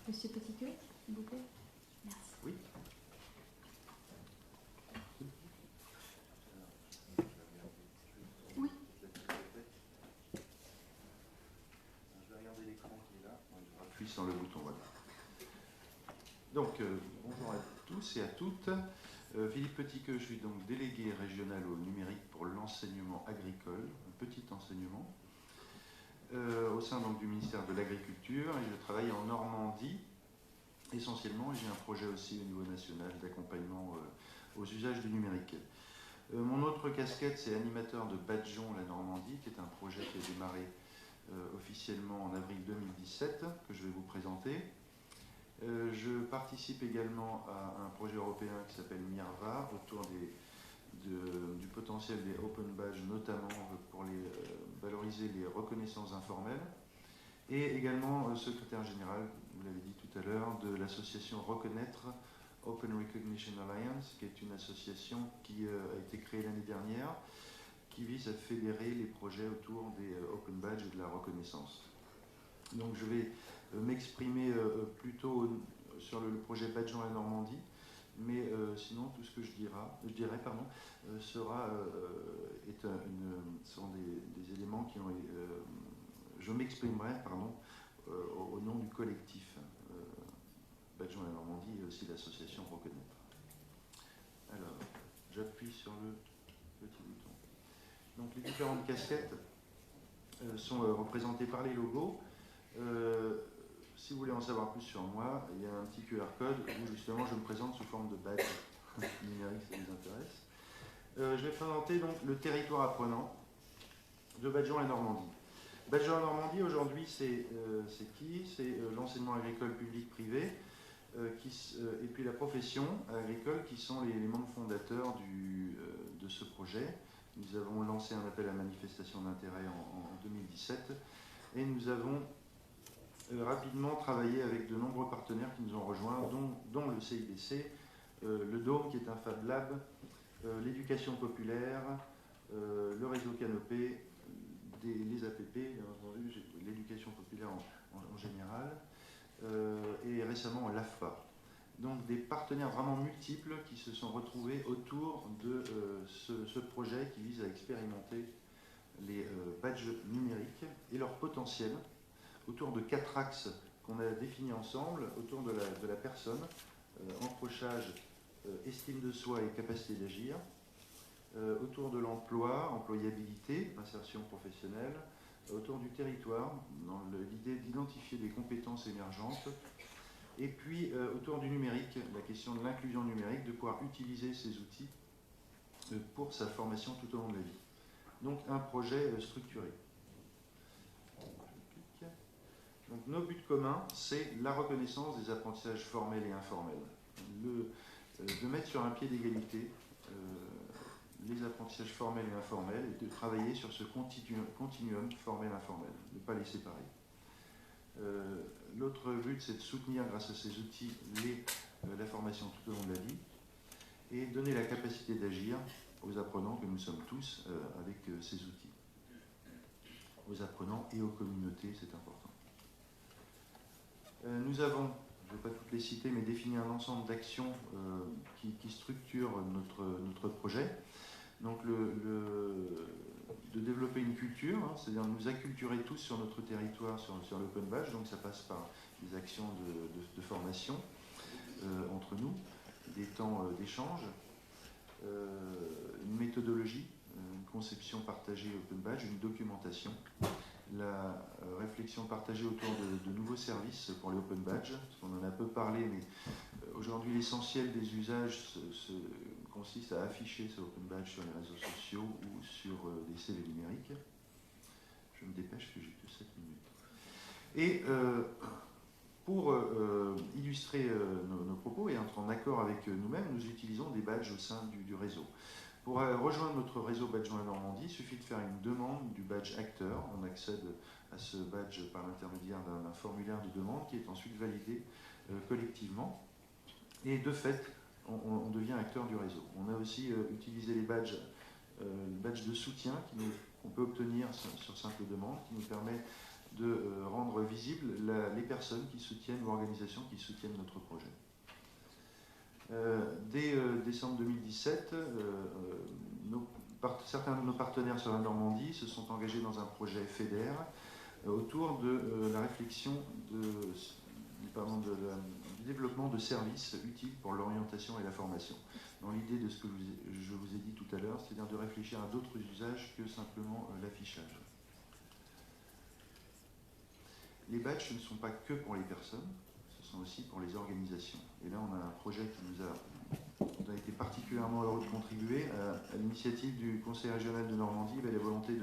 Monsieur Petitqueux, s'il vous plaît. Merci. Oui. Oui. Je vais regarder l'écran qui est là. J'appuie sur le bouton, voilà. Donc, bonjour à tous et à toutes. Philippe Petitqueux, je suis donc délégué régional au numérique pour l'enseignement agricole, un petit enseignement, au sein donc du ministère de l'Agriculture, et je travaille en Normandie essentiellement, et j'ai un projet aussi au niveau national d'accompagnement aux usages du numérique. Mon autre casquette, c'est animateur de Badgeon la Normandie, qui est un projet qui a démarré officiellement en avril 2017, que je vais vous présenter. Je participe également à un projet européen qui s'appelle MIRVA, autour du potentiel des open badges, notamment pour valoriser les reconnaissances informelles, et également secrétaire général, vous l'avez dit tout à l'heure, de l'association Reconnaître, Open Recognition Alliance, qui est une association qui a été créée l'année dernière, qui vise à fédérer les projets autour des open badges et de la reconnaissance. Donc je vais m'exprimer plutôt sur le projet Badgeon la Normandie, mais sinon tout ce que je dirai sont des éléments qui ont je m'exprimerai au nom du collectif Badgeon la Normandie et aussi l'association Reconnaître. Alors, j'appuie sur le petit bouton. Donc les différentes casquettes sont représentées par les logos. Si vous voulez en savoir plus sur moi, il y a un petit QR code où justement je me présente sous forme de badge numérique, ça vous intéresse. Je vais présenter donc le territoire apprenant de Badgeon la Normandie. Badgeon la Normandie aujourd'hui, c'est qui? C'est l'enseignement agricole public-privé et puis la profession agricole qui sont les membres fondateurs de ce projet. Nous avons lancé un appel à manifestation d'intérêt en 2017 et nous avons rapidement travaillé avec de nombreux partenaires qui nous ont rejoints, dont le CIBC, le Dôme qui est un Fab Lab, l'éducation populaire, le réseau Canopé, les APP, bien entendu, l'éducation populaire en général, et récemment l'AFPA. Donc des partenaires vraiment multiples qui se sont retrouvés autour de ce projet qui vise à expérimenter les badges numériques et leur potentiel autour de 4 axes qu'on a définis ensemble, autour de la personne, encrochage, estime de soi et capacité d'agir, autour de l'emploi, employabilité, insertion professionnelle, autour du territoire, dans l'idée d'identifier des compétences émergentes, et puis autour du numérique, la question de l'inclusion numérique, de pouvoir utiliser ces outils pour sa formation tout au long de la vie. Donc un projet structuré. Donc nos buts communs, c'est la reconnaissance des apprentissages formels et informels, de mettre sur un pied d'égalité les apprentissages formels et informels et de travailler sur ce continuum formel-informel, de ne pas les séparer. L'autre but, c'est de soutenir grâce à ces outils la formation tout au long de la vie et donner la capacité d'agir aux apprenants que nous sommes tous avec ces outils. Aux apprenants et aux communautés, c'est important. Nous avons, je ne vais pas toutes les citer, mais défini un ensemble d'actions qui structurent notre projet. Donc de développer une culture, hein, c'est-à-dire nous acculturer tous sur notre territoire, sur l'Open Badge, donc ça passe par des actions de formation entre nous, des temps d'échange, une méthodologie, une conception partagée Open Badge, une documentation, la réflexion partagée autour de nouveaux services pour les Open Badge, parce qu'on en a peu parlé, mais aujourd'hui l'essentiel des usages consiste à afficher ce Open Badge sur les réseaux sociaux ou sur des CV numériques. Je me dépêche que j'ai que 7 minutes. Et pour illustrer nos propos et être en accord avec nous-mêmes, nous utilisons des badges au sein du réseau. Pour rejoindre notre réseau Badge Joint Normandie, il suffit de faire une demande du badge acteur. On accède à ce badge par l'intermédiaire d'un formulaire de demande qui est ensuite validé collectivement. Et de fait, on devient acteur du réseau. On a aussi utilisé les badges de soutien qu'on peut obtenir sur simple demande, qui nous permet de rendre visibles les personnes qui soutiennent ou organisations qui soutiennent notre projet. Dès décembre 2017, certains de nos partenaires sur la Normandie se sont engagés dans un projet FEDER autour de la réflexion du développement de services utiles pour l'orientation et la formation. Dans l'idée de ce que je vous ai dit tout à l'heure, c'est-à-dire de réfléchir à d'autres usages que simplement l'affichage. Les badges, ce ne sont pas que pour les personnes, ce sont aussi pour les organisations. Et là, on a un projet qui nous a été particulièrement heureux de contribuer à l'initiative du Conseil régional de Normandie, la volonté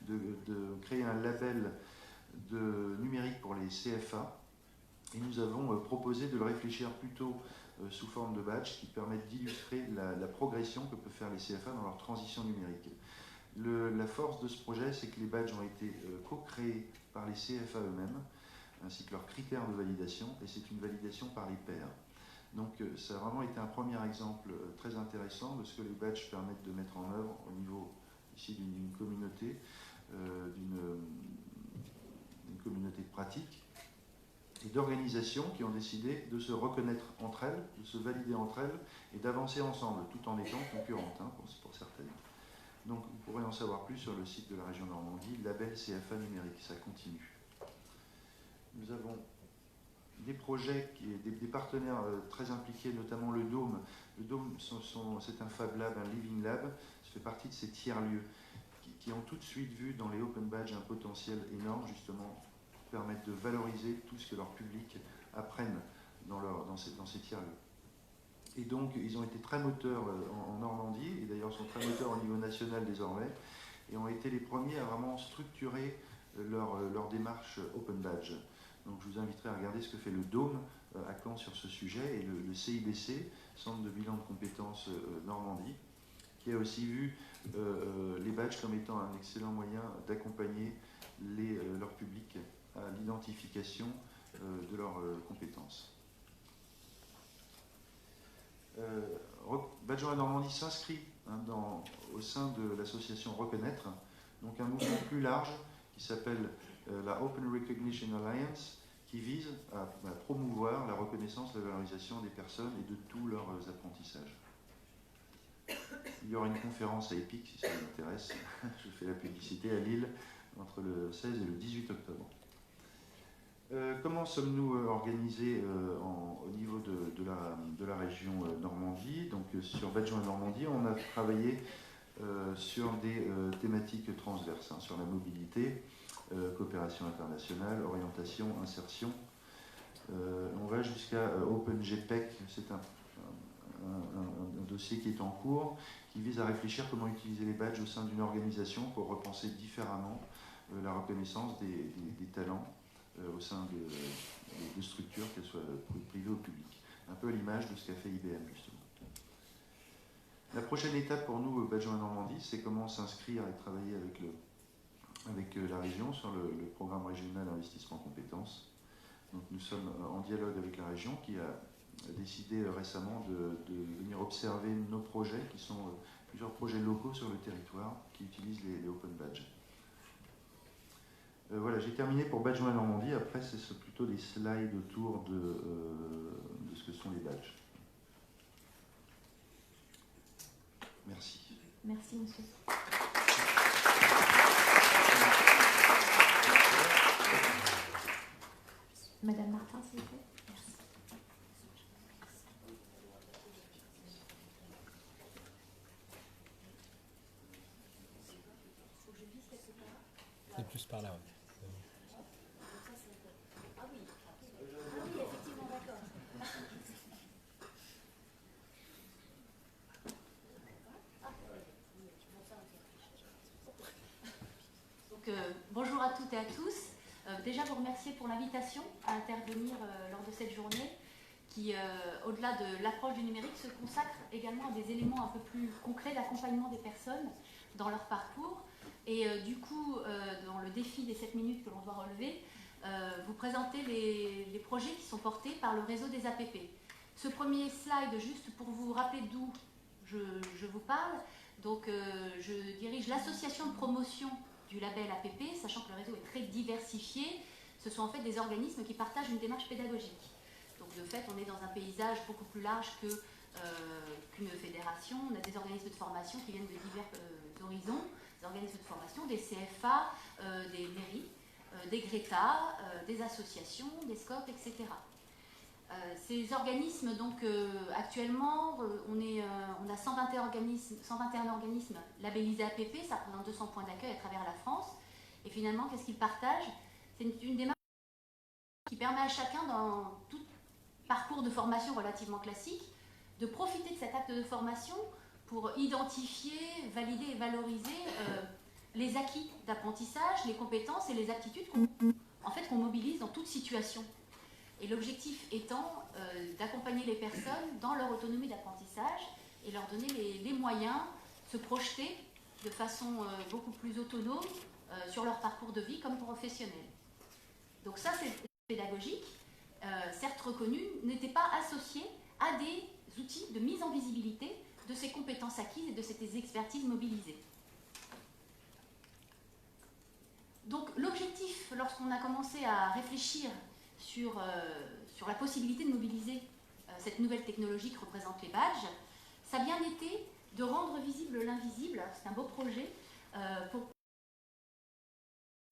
de créer un label de numérique pour les CFA. Et nous avons proposé de le réfléchir plutôt sous forme de badge qui permettent d'illustrer la progression que peuvent faire les CFA dans leur transition numérique. La force de ce projet, c'est que les badges ont été co-créés par les CFA eux-mêmes, ainsi que leurs critères de validation, et c'est une validation par les pairs. Donc ça a vraiment été un premier exemple très intéressant de ce que les badges permettent de mettre en œuvre au niveau ici d'une communauté, d'une communauté de pratique, et d'organisations qui ont décidé de se reconnaître entre elles, de se valider entre elles, et d'avancer ensemble, tout en étant concurrentes, hein, pour certaines. Donc vous pourrez en savoir plus sur le site de la région Normandie, label CFA numérique, ça continue. Nous avons des projets, des partenaires très impliqués, notamment le Dôme. Le Dôme, c'est un Fab Lab, un Living Lab, ça fait partie de ces tiers-lieux qui ont tout de suite vu dans les Open Badges un potentiel énorme, justement, pour permettre de valoriser tout ce que leur public apprenne dans ces tiers-lieux. Et donc, ils ont été très moteurs en Normandie, et d'ailleurs sont très moteurs au niveau national désormais, et ont été les premiers à vraiment structurer leur démarche Open Badge. Donc je vous inviterai à regarder ce que fait le Dôme à Caen sur ce sujet, et le CIBC, Centre de bilan de compétences Normandie, qui a aussi vu les badges comme étant un excellent moyen d'accompagner leur public à l'identification de leurs compétences. Badge en Normandie s'inscrit au sein de l'association Reconnaître, donc un mouvement plus large qui s'appelle la Open Recognition Alliance, qui vise à promouvoir la reconnaissance, la valorisation des personnes et de tous leurs apprentissages. Il y aura une conférence à EPIC, si ça vous intéresse, je fais la publicité, à Lille, entre le 16 et le 18 octobre. Comment sommes-nous organisés au niveau de la région Normandie? Donc, sur Badge en Normandie, on a travaillé sur des thématiques transverses, sur la mobilité, coopération internationale, orientation, insertion. On va jusqu'à OpenGPEC, c'est un dossier qui est en cours, qui vise à réfléchir comment utiliser les badges au sein d'une organisation pour repenser différemment la reconnaissance des talents au sein de structures, qu'elles soient privées ou publiques. Un peu à l'image de ce qu'a fait IBM, justement. La prochaine étape pour nous, Badge en Normandie, c'est comment s'inscrire et travailler avec la région sur le programme régional d'investissement compétences. Donc nous sommes en dialogue avec la région qui a décidé récemment de venir observer nos projets, qui sont plusieurs projets locaux sur le territoire qui utilisent les Open Badges. Voilà, j'ai terminé pour Badge en Normandie. Après, c'est plutôt des slides autour de ce que sont les badges. Merci. Merci, monsieur. Madame Martin, s'il vous plaît. Merci. C'est plus par là, ouais. Ah oui, effectivement, d'accord. Donc, bonjour à toutes et à tous. Déjà vous remercier pour l'invitation à intervenir lors de cette journée qui, au-delà de l'approche du numérique, se consacre également à des éléments un peu plus concrets d'accompagnement des personnes dans leur parcours. Et du coup, dans le défi des 7 minutes que l'on doit relever, vous présenter les projets qui sont portés par le réseau des APP. Ce premier slide, juste pour vous rappeler d'où je vous parle. Donc, je dirige l'association de promotion du label APP, sachant que le réseau est très diversifié. Ce sont en fait des organismes qui partagent une démarche pédagogique. Donc de fait, on est dans un paysage beaucoup plus large qu'une fédération. On a des organismes de formation qui viennent de divers horizons, des organismes de formation, des CFA, des mairies, des GRETA, des associations, des SCOP, etc. Ces organismes, donc actuellement, on a 121 organismes labellisés APP, ça représente 200 points d'accueil à travers la France. Et finalement, qu'est-ce qu'ils partagent? C'est une démarche qui permet à chacun, dans tout parcours de formation relativement classique, de profiter de cet acte de formation pour identifier, valider et valoriser les acquis d'apprentissage, les compétences et les aptitudes qu'on mobilise dans toute situation. Et l'objectif étant d'accompagner les personnes dans leur autonomie d'apprentissage et leur donner les moyens de se projeter de façon beaucoup plus autonome sur leur parcours de vie comme professionnel. Donc ça, c'est pédagogique, certes reconnu, n'était pas associé à des outils de mise en visibilité de ces compétences acquises et de ces expertises mobilisées. Donc l'objectif, lorsqu'on a commencé à réfléchir sur la possibilité de mobiliser cette nouvelle technologie que représentent les badges, ça a bien été de rendre visible l'invisible. C'est un beau projet.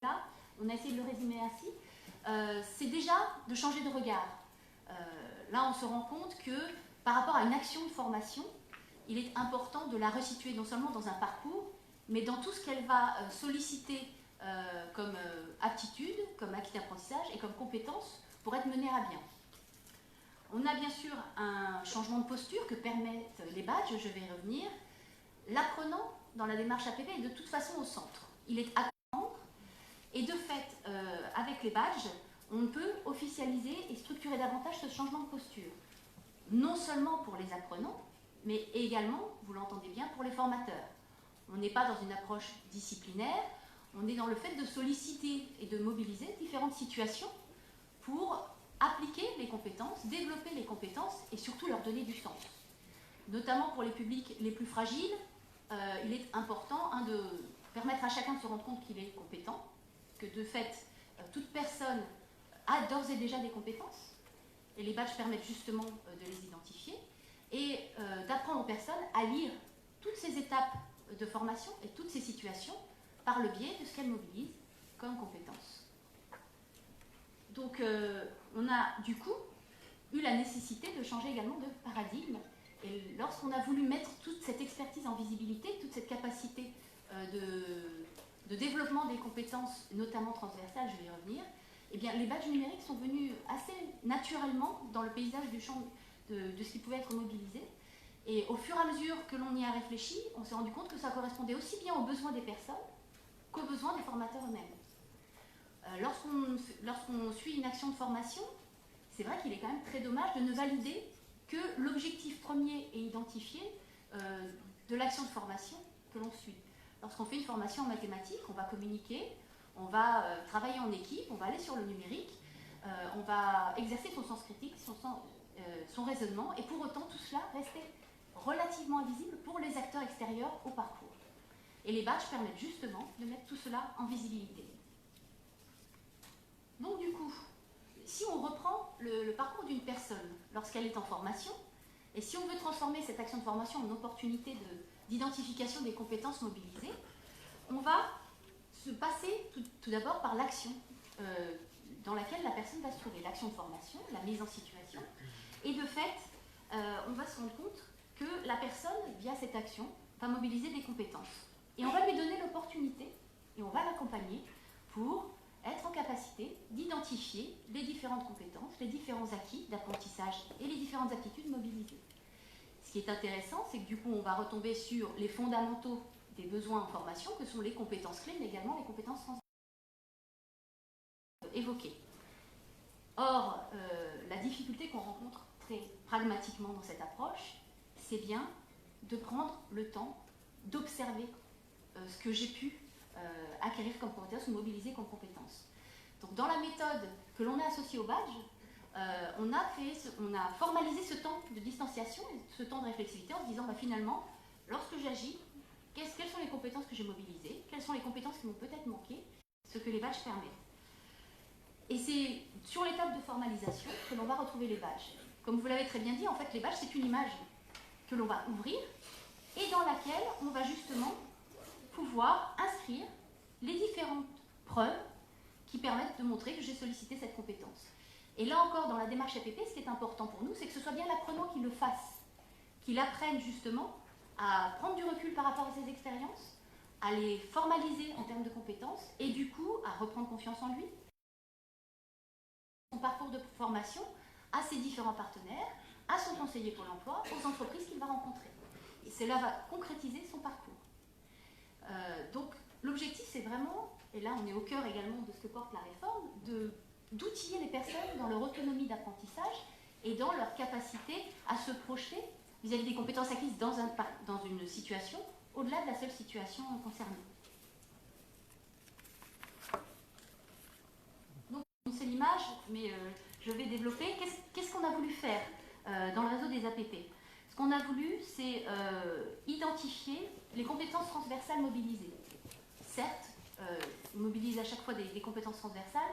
Là, on a essayé de le résumer ainsi. C'est déjà de changer de regard. Là, on se rend compte que par rapport à une action de formation, il est important de la resituer non seulement dans un parcours, mais dans tout ce qu'elle va solliciter comme aptitude, comme acquis d'apprentissage et comme compétence pour être menée à bien. On a bien sûr un changement de posture que permettent les badges, je vais y revenir. L'apprenant, dans la démarche APP, est de toute façon au centre. Il est à comprendre et de fait, avec les badges, on peut officialiser et structurer davantage ce changement de posture. Non seulement pour les apprenants, mais également, vous l'entendez bien, pour les formateurs. On n'est pas dans une approche disciplinaire, On est dans le fait de solliciter et de mobiliser différentes situations pour appliquer les compétences, développer les compétences et surtout leur donner du sens. Notamment pour les publics les plus fragiles, il est important de permettre à chacun de se rendre compte qu'il est compétent, que de fait, toute personne a d'ores et déjà des compétences, et les badges permettent justement de les identifier, et d'apprendre aux personnes à lire toutes ces étapes de formation et toutes ces situations par le biais de ce qu'elles mobilisent comme compétences. Donc on a du coup eu la nécessité de changer également de paradigme, et lorsqu'on a voulu mettre toute cette expertise en visibilité, toute cette capacité de développement des compétences, notamment transversales, je vais y revenir, eh bien, les badges numériques sont venus assez naturellement dans le paysage du champ de ce qui pouvait être mobilisé. Et au fur et à mesure que l'on y a réfléchi, on s'est rendu compte que ça correspondait aussi bien aux besoins des personnes qu'aux besoins des formateurs eux-mêmes. Lorsqu'on suit une action de formation, c'est vrai qu'il est quand même très dommage de ne valider que l'objectif premier et identifié de l'action de formation que l'on suit. Lorsqu'on fait une formation en mathématiques, on va communiquer, on va travailler en équipe, on va aller sur le numérique, on va exercer son sens critique, son raisonnement, et pour autant tout cela restait relativement invisible pour les acteurs extérieurs au parcours. Et les badges permettent justement de mettre tout cela en visibilité. Donc du coup, si on reprend le parcours d'une personne lorsqu'elle est en formation, et si on veut transformer cette action de formation en opportunité d'identification des compétences mobilisées, on va se passer tout d'abord par l'action dans laquelle la personne va se trouver, l'action de formation, la mise en situation, et de fait, on va se rendre compte que la personne, via cette action, va mobiliser des compétences. Et on va lui donner l'opportunité, et on va l'accompagner pour être en capacité d'identifier les différentes compétences, les différents acquis d'apprentissage et les différentes aptitudes mobilisées. Ce qui est intéressant, c'est que du coup, on va retomber sur les fondamentaux des besoins en formation, que sont les compétences clés, mais également les compétences évoquées. Or, la difficulté qu'on rencontre très pragmatiquement dans cette approche, c'est bien de prendre le temps d'observer ce que j'ai pu acquérir comme compétence ou mobiliser comme compétence. Donc, dans la méthode que l'on a associée au badge, on a formalisé ce temps de distanciation, ce temps de réflexivité en se disant finalement, lorsque j'agis, quelles sont les compétences que j'ai mobilisées, quelles sont les compétences qui m'ont peut-être manqué, ce que les badges permettent. Et c'est sur l'étape de formalisation que l'on va retrouver les badges. Comme vous l'avez très bien dit, en fait, les badges, c'est une image que l'on va ouvrir et dans laquelle on va justement pouvoir inscrire les différentes preuves qui permettent de montrer que j'ai sollicité cette compétence. Et là encore, dans la démarche APP, ce qui est important pour nous, c'est que ce soit bien l'apprenant qui le fasse, qu'il apprenne justement à prendre du recul par rapport à ses expériences, à les formaliser en termes de compétences et du coup à reprendre confiance en lui. Son parcours de formation à ses différents partenaires, à son conseiller Pôle emploi, aux entreprises qu'il va rencontrer. Et cela va concrétiser son parcours. Donc l'objectif, c'est vraiment, et là on est au cœur également de ce que porte la réforme, d'outiller les personnes dans leur autonomie d'apprentissage et dans leur capacité à se projeter vis-à-vis des compétences acquises dans une situation, au-delà de la seule situation concernée. Donc c'est l'image, mais je vais développer. Qu'est-ce qu'on a voulu faire dans le réseau des APP? Ce qu'on a voulu, c'est identifier les compétences transversales mobilisées. Certes, on mobilise à chaque fois des compétences transversales.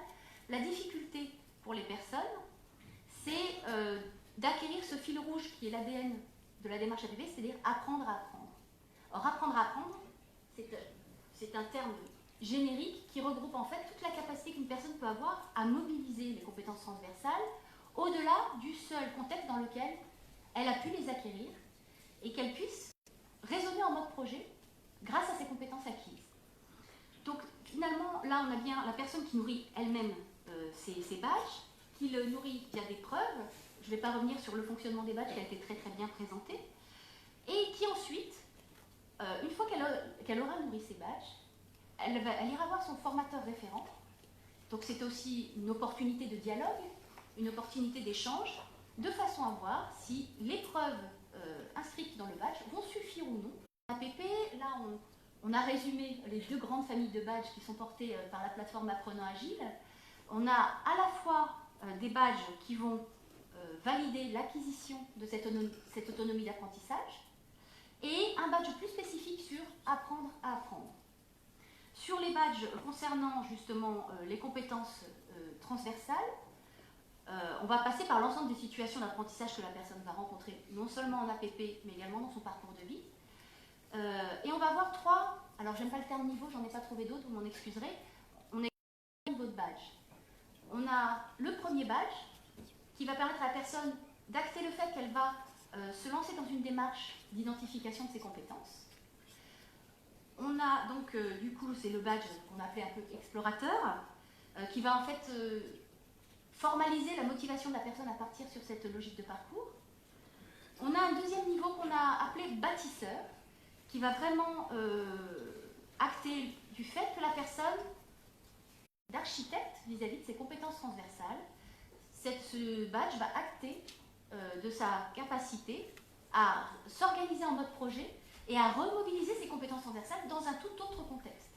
La difficulté pour les personnes, c'est d'acquérir ce fil rouge qui est l'ADN de la démarche APP, c'est-à-dire apprendre à apprendre. Or, apprendre à apprendre, c'est un terme générique qui regroupe en fait toute la capacité qu'une personne peut avoir à mobiliser les compétences transversales au-delà du seul contexte dans lequel elle a pu les acquérir et qu'elle puisse raisonner en mode projet grâce à ses compétences acquises. Donc finalement, là on a bien la personne qui nourrit elle-même ses badges, qui le nourrit via des preuves. Je ne vais pas revenir sur le fonctionnement des badges qui a été très très bien présenté, et qui ensuite, une fois qu'elle aura nourri ses badges, elle ira voir son formateur référent. Donc c'est aussi une opportunité de dialogue, une opportunité d'échange, de façon à voir si les preuves inscrites dans le badge vont suffire ou non. APP, là on a résumé les 2 grandes familles de badges qui sont portées par la plateforme Apprenant Agile. On a à la fois des badges qui vont valider l'acquisition de cette autonomie d'apprentissage et un badge plus spécifique sur apprendre à apprendre. Sur les badges concernant justement les compétences transversales, on va passer par l'ensemble des situations d'apprentissage que la personne va rencontrer, non seulement en APP, mais également dans son parcours de vie. Et on va avoir 3, alors j'aime pas le terme niveau, j'en ai pas trouvé d'autres, vous m'en excuserez, on a 3 niveaux de badge. On a le premier badge, qui va permettre à la personne d'acter le fait qu'elle va se lancer dans une démarche d'identification de ses compétences. On a donc, du coup, c'est le badge qu'on appelait un peu explorateur, qui va en fait formaliser la motivation de la personne à partir sur cette logique de parcours. On a un deuxième niveau qu'on a appelé bâtisseur, qui va vraiment acter du fait que la personne d'architecte vis-à-vis de ses compétences transversales. Ce badge va acter de sa capacité à s'organiser en mode projet et à remobiliser ses compétences transversales dans un tout autre contexte.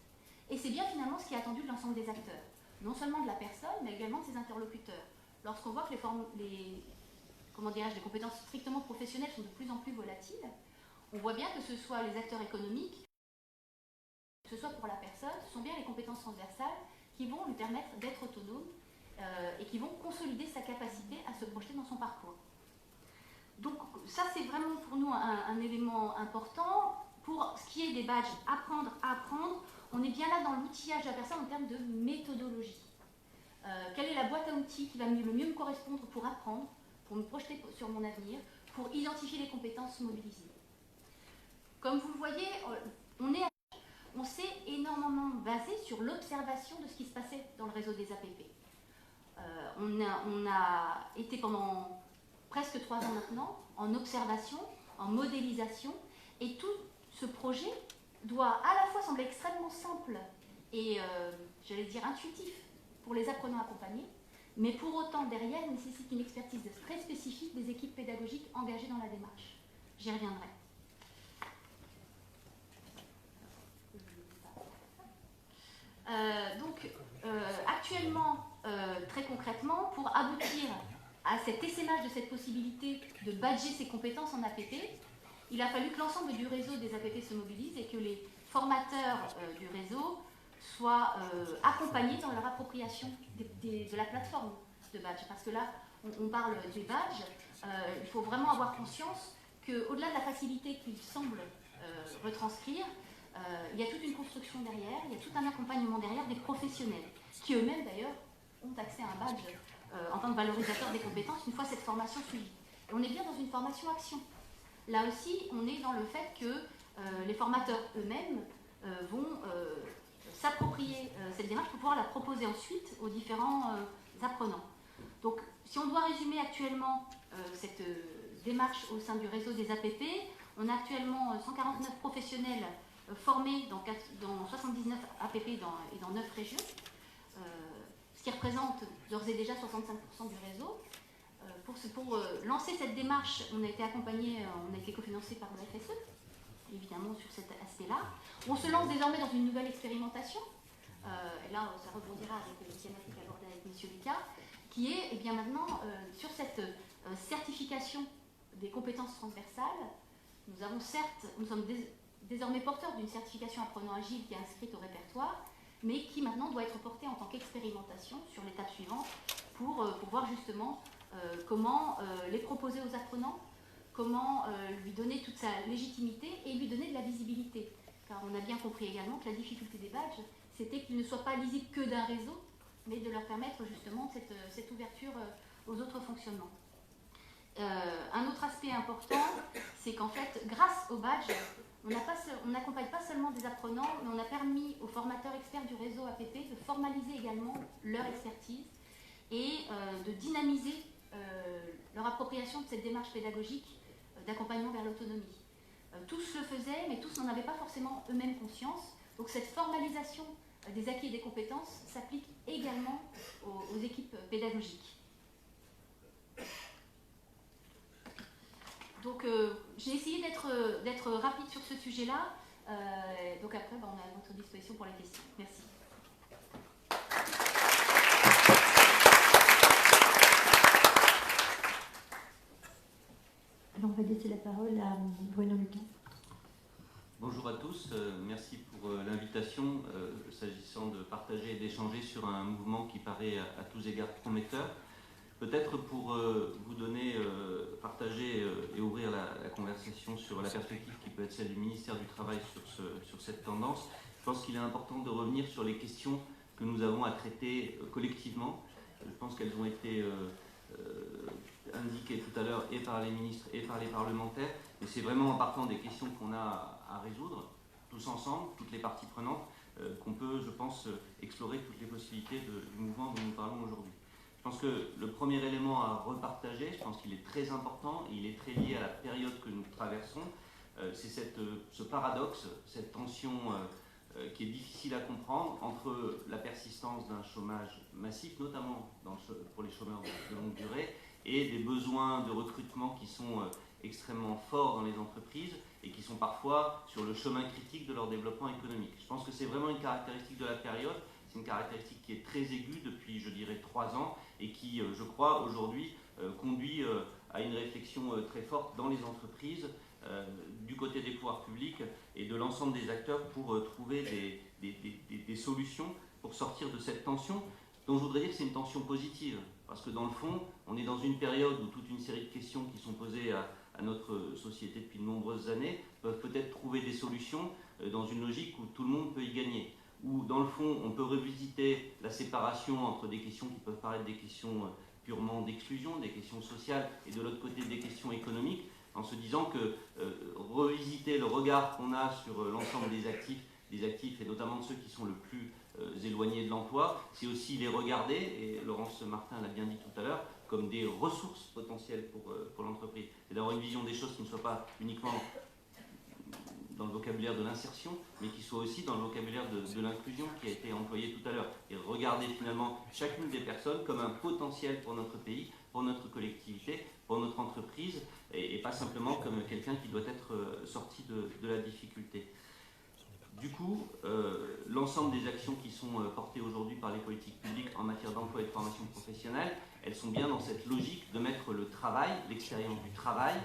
Et c'est bien finalement ce qui est attendu de l'ensemble des acteurs, non seulement de la personne, mais également de ses interlocuteurs. Lorsqu'on voit que les compétences strictement professionnelles sont de plus en plus volatiles, on voit bien que ce soit les acteurs économiques, que ce soit pour la personne, ce sont bien les compétences transversales qui vont lui permettre d'être autonome et qui vont consolider sa capacité à se projeter dans son parcours. Donc ça, c'est vraiment pour nous un élément important. Pour ce qui est des badges apprendre à apprendre, on est bien là dans l'outillage de la personne en termes de méthodologie. Quelle est la boîte à outils qui va le mieux me correspondre pour apprendre, pour me projeter sur mon avenir, pour identifier les compétences mobilisées. Comme vous le voyez, on s'est énormément basé sur l'observation de ce qui se passait dans le réseau des APP. On a été pendant presque 3 ans maintenant en observation, en modélisation, et tout ce projet doit à la fois sembler extrêmement simple et, j'allais dire, intuitif pour les apprenants accompagnés, mais pour autant, derrière, il nécessite une expertise très spécifique des équipes pédagogiques engagées dans la démarche. J'y reviendrai. Actuellement, très concrètement, pour aboutir à cet essaimage de cette possibilité de badger ses compétences en APP, il a fallu que l'ensemble du réseau des APP se mobilise et que les formateurs du réseau soient accompagnés dans leur appropriation de la plateforme de badge. Parce que là, on parle des badges, il faut vraiment avoir conscience qu'au-delà de la facilité qu'ils semblent retranscrire, il y a toute une construction derrière, il y a tout un accompagnement derrière des professionnels, qui eux-mêmes d'ailleurs ont accès à un badge en tant que valorisateur des compétences une fois cette formation suivie. Et on est bien dans une formation action. Là aussi, on est dans le fait que les formateurs eux-mêmes vont s'approprier cette démarche pour pouvoir la proposer ensuite aux différents apprenants. Donc, si on doit résumer actuellement cette démarche au sein du réseau des APP, on a actuellement 149 professionnels formés dans 79 APP et dans 9 régions, ce qui représente d'ores et déjà 65% du réseau. Pour lancer cette démarche, on a été accompagné, on a été cofinancé par le FSE, évidemment sur cet aspect-là. On se lance désormais dans une nouvelle expérimentation, et là ça rebondira avec les thématiques abordées avec M. Lucas, qui est bien maintenant sur cette certification des compétences transversales. Nous sommes désormais porteurs d'une certification apprenant agile qui est inscrite au répertoire, mais qui maintenant doit être portée en tant qu'expérimentation sur l'étape suivante pour voir justement comment les proposer aux apprenants, comment lui donner toute sa légitimité et lui donner de la visibilité. Car on a bien compris également que la difficulté des badges, c'était qu'ils ne soient pas lisibles que d'un réseau, mais de leur permettre justement cette ouverture aux autres fonctionnements. Un autre aspect important, c'est qu'en fait, grâce au badge, on n'accompagne pas seulement des apprenants, mais on a permis aux formateurs experts du réseau APP de formaliser également leur expertise et de dynamiser leur appropriation de cette démarche pédagogique d'accompagnement vers l'autonomie. Tous le faisaient, mais tous n'en avaient pas forcément eux-mêmes conscience. Donc cette formalisation des acquis et des compétences s'applique également aux équipes pédagogiques. Donc j'ai essayé d'être rapide sur ce sujet-là. Donc après, on est à votre disposition pour les questions. Merci. Alors, on va laisser la parole à Bruno Lucas. Bonjour à tous, merci pour l'invitation s'agissant de partager et d'échanger sur un mouvement qui paraît à tous égards prometteur. Peut-être pour vous donner, partager et ouvrir la conversation sur la perspective qui peut être celle du ministère du Travail sur cette tendance, je pense qu'il est important de revenir sur les questions que nous avons à traiter collectivement. Je pense qu'elles ont été indiquées tout à l'heure et par les ministres et par les parlementaires, et c'est vraiment en partant des questions qu'on a à résoudre, tous ensemble, toutes les parties prenantes, qu'on peut, je pense, explorer toutes les possibilités du mouvement dont nous parlons aujourd'hui. Je pense que le premier élément à repartager, je pense qu'il est très important et il est très lié à la période que nous traversons, c'est ce paradoxe, cette tension qui est difficile à comprendre entre la persistance d'un chômage massif, notamment pour les chômeurs de longue durée, et des besoins de recrutement qui sont extrêmement forts dans les entreprises et qui sont parfois sur le chemin critique de leur développement économique. Je pense que c'est vraiment une caractéristique de la période, c'est une caractéristique qui est très aiguë depuis, je dirais, 3 ans et qui, je crois, aujourd'hui conduit à une réflexion très forte dans les entreprises, du côté des pouvoirs publics et de l'ensemble des acteurs pour trouver des solutions pour sortir de cette tension, dont je voudrais dire que c'est une tension positive. Parce que dans le fond, on est dans une période où toute une série de questions qui sont posées à notre société depuis de nombreuses années peuvent peut-être trouver des solutions dans une logique où tout le monde peut y gagner. Où dans le fond, on peut revisiter la séparation entre des questions qui peuvent paraître des questions purement d'exclusion, des questions sociales, et de l'autre côté des questions économiques, en se disant que revisiter le regard qu'on a sur l'ensemble des actifs et notamment de ceux qui sont le plus éloignés de l'emploi, c'est aussi les regarder, et Laurence Martin l'a bien dit tout à l'heure, comme des ressources potentielles pour l'entreprise. C'est d'avoir une vision des choses qui ne soit pas uniquement dans le vocabulaire de l'insertion, mais qui soit aussi dans le vocabulaire de l'inclusion qui a été employé tout à l'heure. Et regarder finalement chacune des personnes comme un potentiel pour notre pays, pour notre collectivité, pour notre entreprise, et pas simplement comme quelqu'un qui doit être sorti de la difficulté. Du coup, l'ensemble des actions qui sont portées aujourd'hui par les politiques publiques en matière d'emploi et de formation professionnelle, elles sont bien dans cette logique de mettre le travail, l'expérience du travail,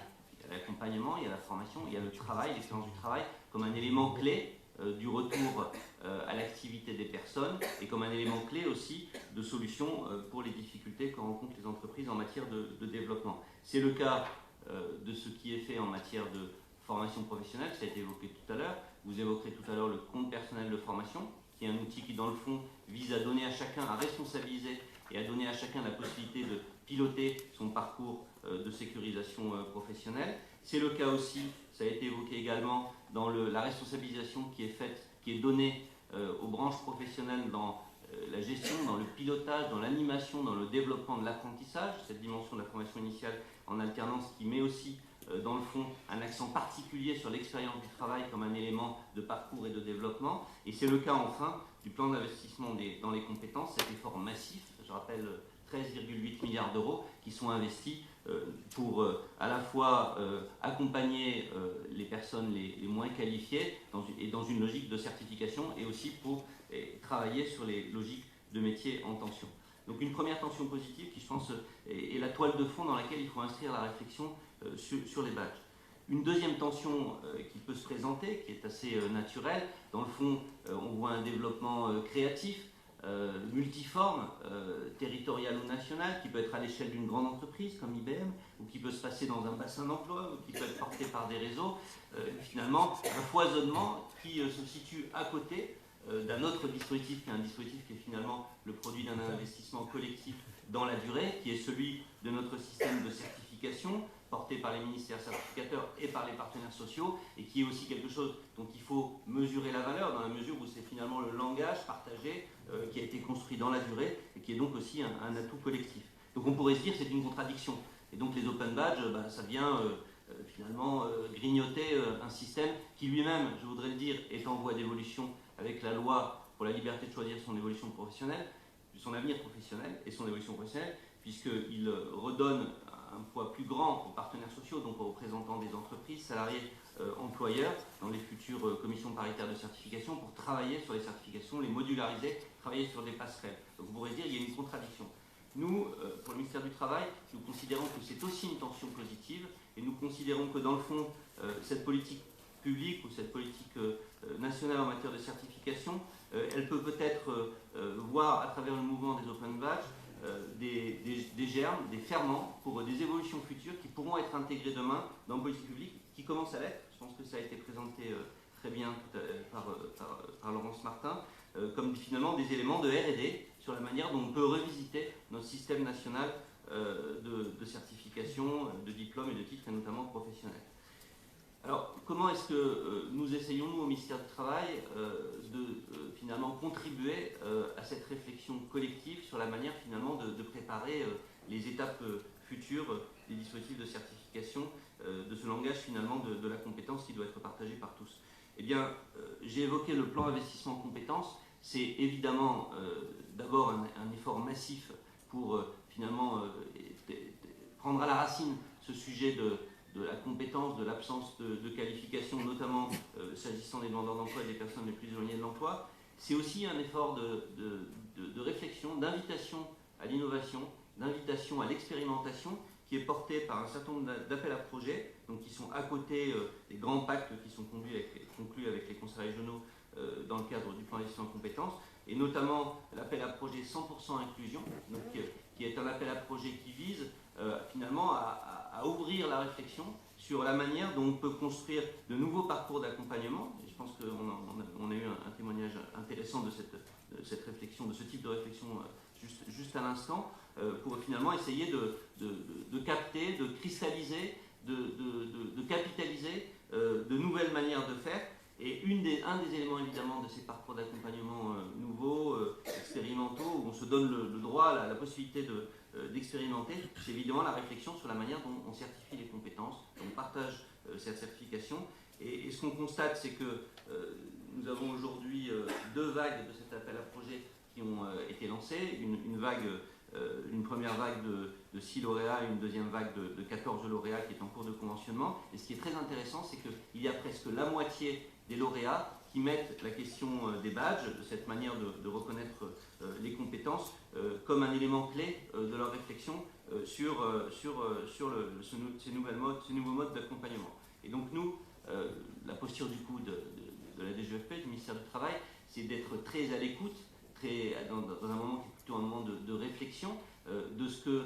il y a l'accompagnement, il y a la formation, il y a le travail, l'expérience du travail, comme un élément clé du retour à l'activité des personnes et comme un élément clé aussi de solution pour les difficultés que rencontrent les entreprises en matière de développement. C'est le cas de ce qui est fait en matière de formation professionnelle, ça a été évoqué tout à l'heure. Vous évoquerez tout à l'heure le compte personnel de formation, qui est un outil qui, dans le fond, vise à donner à chacun, à responsabiliser et à donner à chacun la possibilité de piloter son parcours de sécurisation professionnelle. C'est le cas aussi, ça a été évoqué également, dans la responsabilisation qui est faite, qui est donnée aux branches professionnelles dans la gestion, dans le pilotage, dans l'animation, dans le développement de l'apprentissage, cette dimension de la formation initiale en alternance qui met aussi dans le fond un accent particulier sur l'expérience du travail comme un élément de parcours et de développement. Et c'est le cas enfin du plan d'investissement dans les compétences, cet effort massif, je rappelle 13,8 milliards d'euros qui sont investis pour à la fois accompagner les personnes les moins qualifiées et dans une logique de certification et aussi pour travailler sur les logiques de métiers en tension. Donc une première tension positive qui je pense est la toile de fond dans laquelle il faut inscrire la réflexion sur les badges. Une deuxième tension qui peut se présenter, qui est assez naturelle, dans le fond on voit un développement créatif, multiforme, territorial ou national, qui peut être à l'échelle d'une grande entreprise comme IBM, ou qui peut se passer dans un bassin d'emploi, ou qui peut être porté par des réseaux, finalement un foisonnement qui se situe à côté d'un autre dispositif, qui est un dispositif qui est finalement le produit d'un investissement collectif dans la durée, qui est celui de notre système de certification, porté par les ministères certificateurs et par les partenaires sociaux, et qui est aussi quelque chose dont il faut mesurer la valeur, dans la mesure où c'est finalement le langage partagé qui a été construit dans la durée, et qui est donc aussi un atout collectif. Donc on pourrait se dire que c'est une contradiction. Et donc les open badges, ça vient finalement grignoter un système qui lui-même, je voudrais le dire, est en voie d'évolution avec la loi pour la liberté de choisir son évolution professionnelle, son avenir professionnel et son évolution professionnelle, puisqu'il redonne un poids plus grand aux partenaires sociaux, donc aux représentants des entreprises, salariés, employeurs dans les futures commissions paritaires de certification pour travailler sur les certifications, les modulariser, travailler sur des passerelles. Donc vous pourrez dire qu'il y a une contradiction. Nous, pour le ministère du Travail, nous considérons que c'est aussi une tension positive et nous considérons que dans le fond, cette politique publique ou cette politique nationale en matière de certification, elle peut peut-être voir à travers le mouvement des Open Badges des germes, des ferments pour des évolutions futures qui pourront être intégrées demain dans la politique publique, qui commence à l'être. Je pense que ça a été présenté très bien par Laurence Martin, comme finalement des éléments de R&D sur la manière dont on peut revisiter notre système national de certification, de diplômes et de titres, et notamment professionnels. Alors, comment est-ce que nous essayons, nous, au ministère du Travail, de finalement contribuer à cette réflexion collective sur la manière, finalement, de préparer les étapes futures des dispositifs de certification, de ce langage, finalement, de la compétence qui doit être partagé par tous? Eh bien, j'ai évoqué le plan investissement en compétences. C'est évidemment d'abord un effort massif pour, finalement, prendre à la racine ce sujet de la compétence, de l'absence de qualification, notamment s'agissant des demandeurs d'emploi et des personnes les plus éloignées de l'emploi. C'est aussi un effort de réflexion, d'invitation à l'innovation, d'invitation à l'expérimentation, qui est porté par un certain nombre d'appels à projets, donc qui sont à côté des grands pactes qui sont conclus avec les conseils régionaux dans le cadre du plan d'investissement en compétences, et notamment l'appel à projet 100% inclusion, donc, qui est un appel à projet qui vise finalement à ouvrir la réflexion sur la manière dont on peut construire de nouveaux parcours d'accompagnement. Et je pense qu'on a eu un témoignage intéressant de cette réflexion, de ce type de réflexion juste à l'instant, pour finalement essayer de capter, de cristalliser, de capitaliser de nouvelles manières de faire. Et un des éléments évidemment de ces parcours d'accompagnement nouveaux, expérimentaux, où on se donne le droit, la possibilité d'expérimenter, c'est évidemment la réflexion sur la manière dont on certifie les compétences, dont on partage cette certification. Et ce qu'on constate, c'est que nous avons aujourd'hui deux vagues de cet appel à projet qui ont été lancées, une première vague de 6 lauréats et une deuxième vague de 14 lauréats qui est en cours de conventionnement. Et ce qui est très intéressant, c'est qu'il y a presque la moitié des lauréats qui mettent la question des badges, de cette manière de reconnaître les compétences, comme un élément clé de leur réflexion sur ces nouveaux modes d'accompagnement. Et donc nous, la posture du coup de la DGEFP, du ministère du Travail, c'est d'être très à l'écoute, dans un moment qui est plutôt un moment de réflexion, de ce que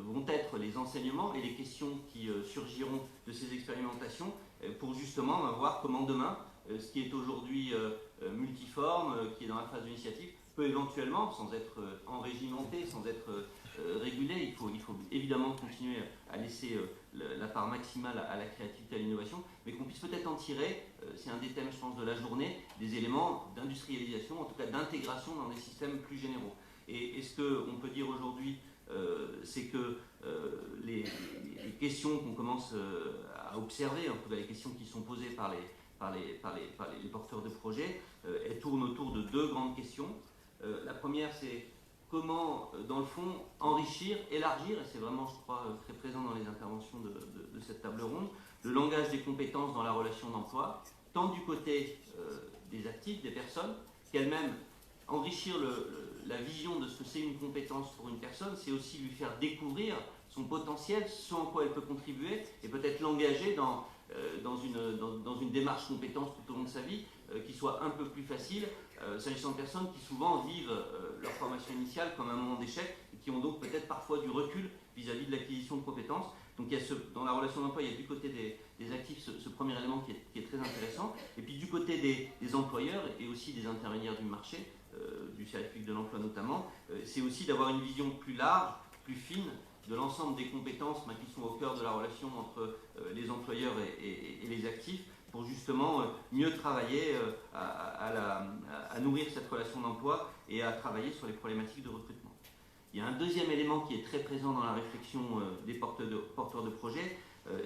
vont être les enseignements et les questions qui surgiront de ces expérimentations, pour justement voir comment demain, ce qui est aujourd'hui multiforme, qui est dans la phase d'initiative, peut éventuellement, sans être enrégimenté, sans être régulé, il faut évidemment continuer à laisser la part maximale à la créativité, à l'innovation, mais qu'on puisse peut-être en tirer, c'est un des thèmes, je pense, de la journée, des éléments d'industrialisation, en tout cas d'intégration dans des systèmes plus généraux. Et ce qu'on peut dire aujourd'hui, c'est que les questions qu'on commence à observer, en tout cas les questions qui sont posées par les porteurs de projets, elles tournent autour de deux grandes questions. La première, c'est comment, dans le fond, enrichir, élargir, et c'est vraiment, je crois, très présent dans les interventions de cette table ronde, le langage des compétences dans la relation d'emploi, tant du côté des actifs, des personnes, qu'elles-mêmes enrichir la vision de ce que c'est une compétence pour une personne, c'est aussi lui faire découvrir son potentiel, ce en quoi elle peut contribuer, et peut-être l'engager dans une démarche compétence tout au long de sa vie, qui soit un peu plus facile, s'agissant de personnes qui souvent vivent leur formation initiale comme un moment d'échec, et qui ont donc peut-être parfois du recul vis-à-vis de l'acquisition de compétences. Donc il y a dans la relation d'emploi, il y a du côté des actifs ce premier élément qui est très intéressant, et puis du côté des employeurs et aussi des intermédiaires du marché, du service public de l'emploi notamment, c'est aussi d'avoir une vision plus large, plus fine de l'ensemble des compétences qui sont au cœur de la relation entre les employeurs et les actifs, pour justement mieux travailler à nourrir cette relation d'emploi et à travailler sur les problématiques de recrutement. Il y a un deuxième élément qui est très présent dans la réflexion des porteurs de projets,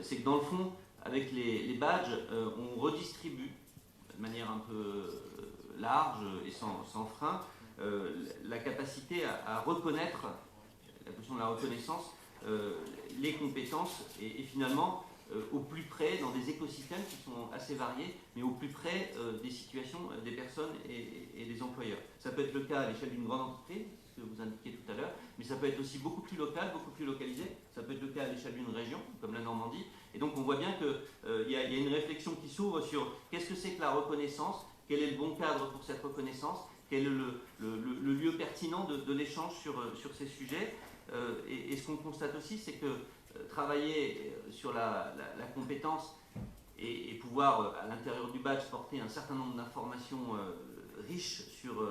c'est que dans le fond, avec les badges, on redistribue de manière un peu large et sans frein la capacité à reconnaître, la question de la reconnaissance, les compétences et finalement au plus près, dans des écosystèmes qui sont assez variés, mais au plus près des situations des personnes et des employeurs. Ça peut être le cas à l'échelle d'une grande entreprise, ce que vous indiquiez tout à l'heure, mais ça peut être aussi beaucoup plus local, beaucoup plus localisé. Ça peut être le cas à l'échelle d'une région, comme la Normandie. Et donc on voit bien qu'il y a une réflexion qui s'ouvre sur qu'est-ce que c'est que la reconnaissance, quel est le bon cadre pour cette reconnaissance, quel est le lieu pertinent de l'échange sur ces sujets. Et ce qu'on constate aussi, c'est que travailler sur la compétence et pouvoir, à l'intérieur du badge, porter un certain nombre d'informations riches sur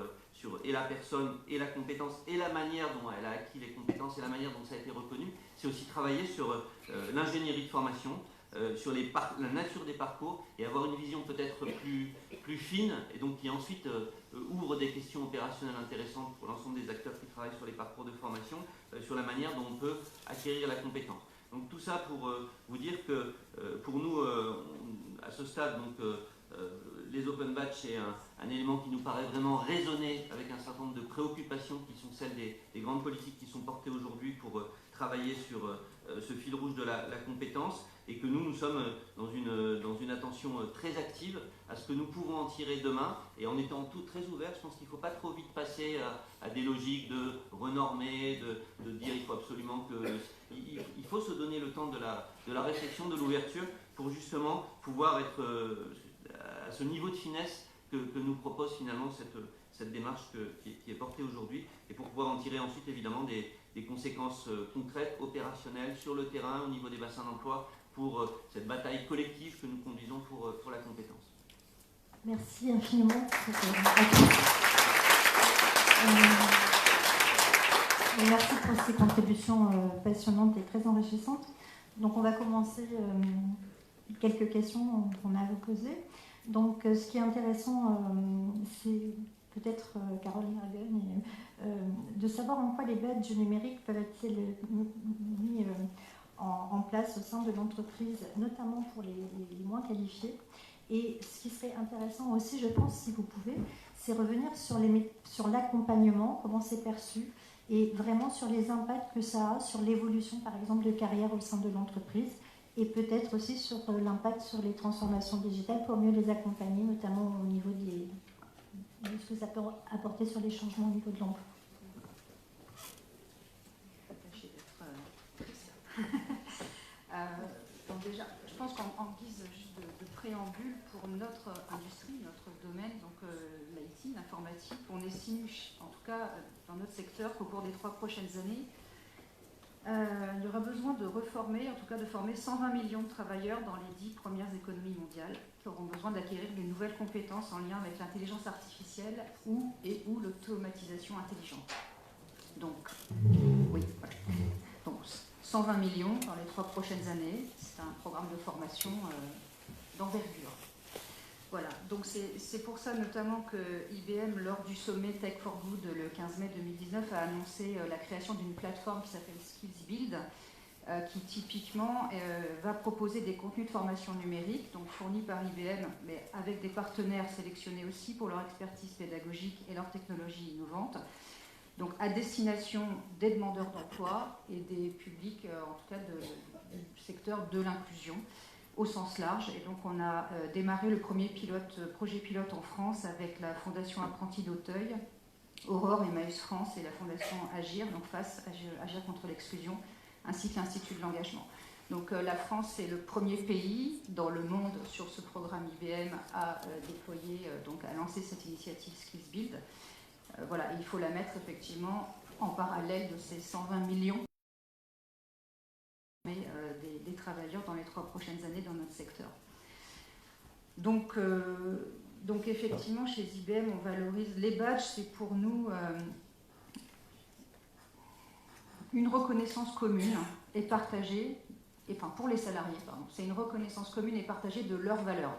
et la personne, et la compétence, et la manière dont elle a acquis les compétences, et la manière dont ça a été reconnu, c'est aussi travailler sur l'ingénierie de formation, sur la nature des parcours, et avoir une vision peut-être plus fine, et donc qui ensuite ouvre des questions opérationnelles intéressantes pour l'ensemble des acteurs qui travaillent sur les parcours de formation, sur la manière dont on peut acquérir la compétence. Donc tout ça pour vous dire que pour nous, à ce stade, les open badges, c'est un élément qui nous paraît vraiment résonner avec un certain nombre de préoccupations qui sont celles des grandes politiques qui sont portées aujourd'hui pour travailler sur ce fil rouge de la compétence, et que nous sommes dans une attention très active à ce que nous pouvons en tirer demain, et en étant tout très ouverts. Je pense qu'il ne faut pas trop vite passer à des logiques de renormer, de dire il faut absolument que... Il faut se donner le temps de la réflexion, de l'ouverture, pour justement pouvoir être à ce niveau de finesse que nous propose finalement cette démarche qui est portée aujourd'hui, et pour pouvoir en tirer ensuite évidemment des conséquences concrètes, opérationnelles, sur le terrain, au niveau des bassins d'emploi, pour cette bataille collective que nous conduisons pour la compétence. Merci infiniment merci pour ces contributions passionnantes et très enrichissantes. Donc on va commencer quelques questions qu'on a posées. Donc ce qui est intéressant, c'est peut-être Caroline Ragen, de savoir en quoi les badges numériques peuvent être mis en place au sein de l'entreprise, notamment pour les moins qualifiés. Et ce qui serait intéressant aussi, je pense, si vous pouvez, c'est revenir sur l'accompagnement, comment c'est perçu, et vraiment sur les impacts que ça a sur l'évolution, par exemple, de carrière au sein de l'entreprise, et peut-être aussi sur l'impact sur les transformations digitales pour mieux les accompagner, notamment au niveau de ce que ça peut apporter sur les changements au niveau de l'emploi. Donc déjà, je pense qu'en guise juste de préambule pour notre industrie, notre domaine, donc l'IT, l'informatique, on estime, en tout cas dans notre secteur, qu'au cours des 3 prochaines années, il y aura besoin de reformer, en tout cas de former 120 millions de travailleurs dans les 10 premières économies mondiales, qui auront besoin d'acquérir de nouvelles compétences en lien avec l'intelligence artificielle ou l'automatisation intelligente. Donc, oui, voilà. Donc, 120 millions dans les 3 prochaines années, c'est un programme de formation d'envergure. Voilà, donc c'est pour ça notamment que IBM, lors du sommet Tech for Good le 15 mai 2019, a annoncé la création d'une plateforme qui s'appelle SkillsBuild, qui typiquement va proposer des contenus de formation numérique, donc fournis par IBM, mais avec des partenaires sélectionnés aussi pour leur expertise pédagogique et leur technologie innovante, donc à destination des demandeurs d'emploi et des publics, en tout cas du secteur de l'inclusion, au sens large. Et donc on a démarré le premier projet pilote en France avec la Fondation Apprentis d'Auteuil, Aurore, Emmaüs France et la Fondation Agir, donc Agir contre l'exclusion, ainsi que l'Institut de l'engagement. Donc la France est le premier pays dans le monde sur ce programme IBM à déployer, donc à lancer cette initiative SkillsBuild. Voilà, il faut la mettre effectivement en parallèle de ces 120 millions des travailleurs dans les 3 prochaines années dans notre secteur. Donc effectivement, chez IBM, on valorise les badges, c'est pour nous une reconnaissance commune et partagée, enfin pour les salariés, pardon, c'est une reconnaissance commune et partagée de leurs valeurs.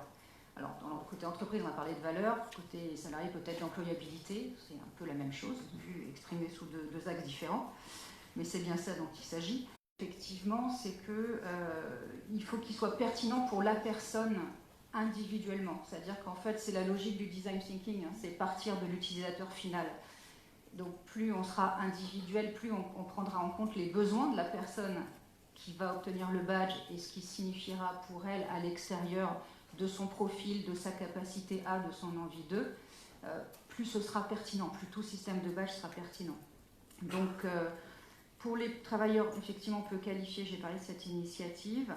Alors, dans le côté entreprise, on a parlé de valeurs, côté salarié, peut-être l'employabilité, c'est un peu la même chose, vu exprimé sous deux axes différents, mais c'est bien ça dont il s'agit. Effectivement, c'est qu'il faut qu'il soit pertinent pour la personne individuellement, c'est-à-dire qu'en fait, c'est la logique du design thinking, hein, c'est partir de l'utilisateur final. Donc, plus on sera individuel, plus on prendra en compte les besoins de la personne qui va obtenir le badge et ce qui signifiera pour elle à l'extérieur de son profil, de sa capacité à, de son envie de, plus ce sera pertinent, plus tout système de badge sera pertinent. Donc, pour les travailleurs effectivement peu qualifiés, j'ai parlé de cette initiative.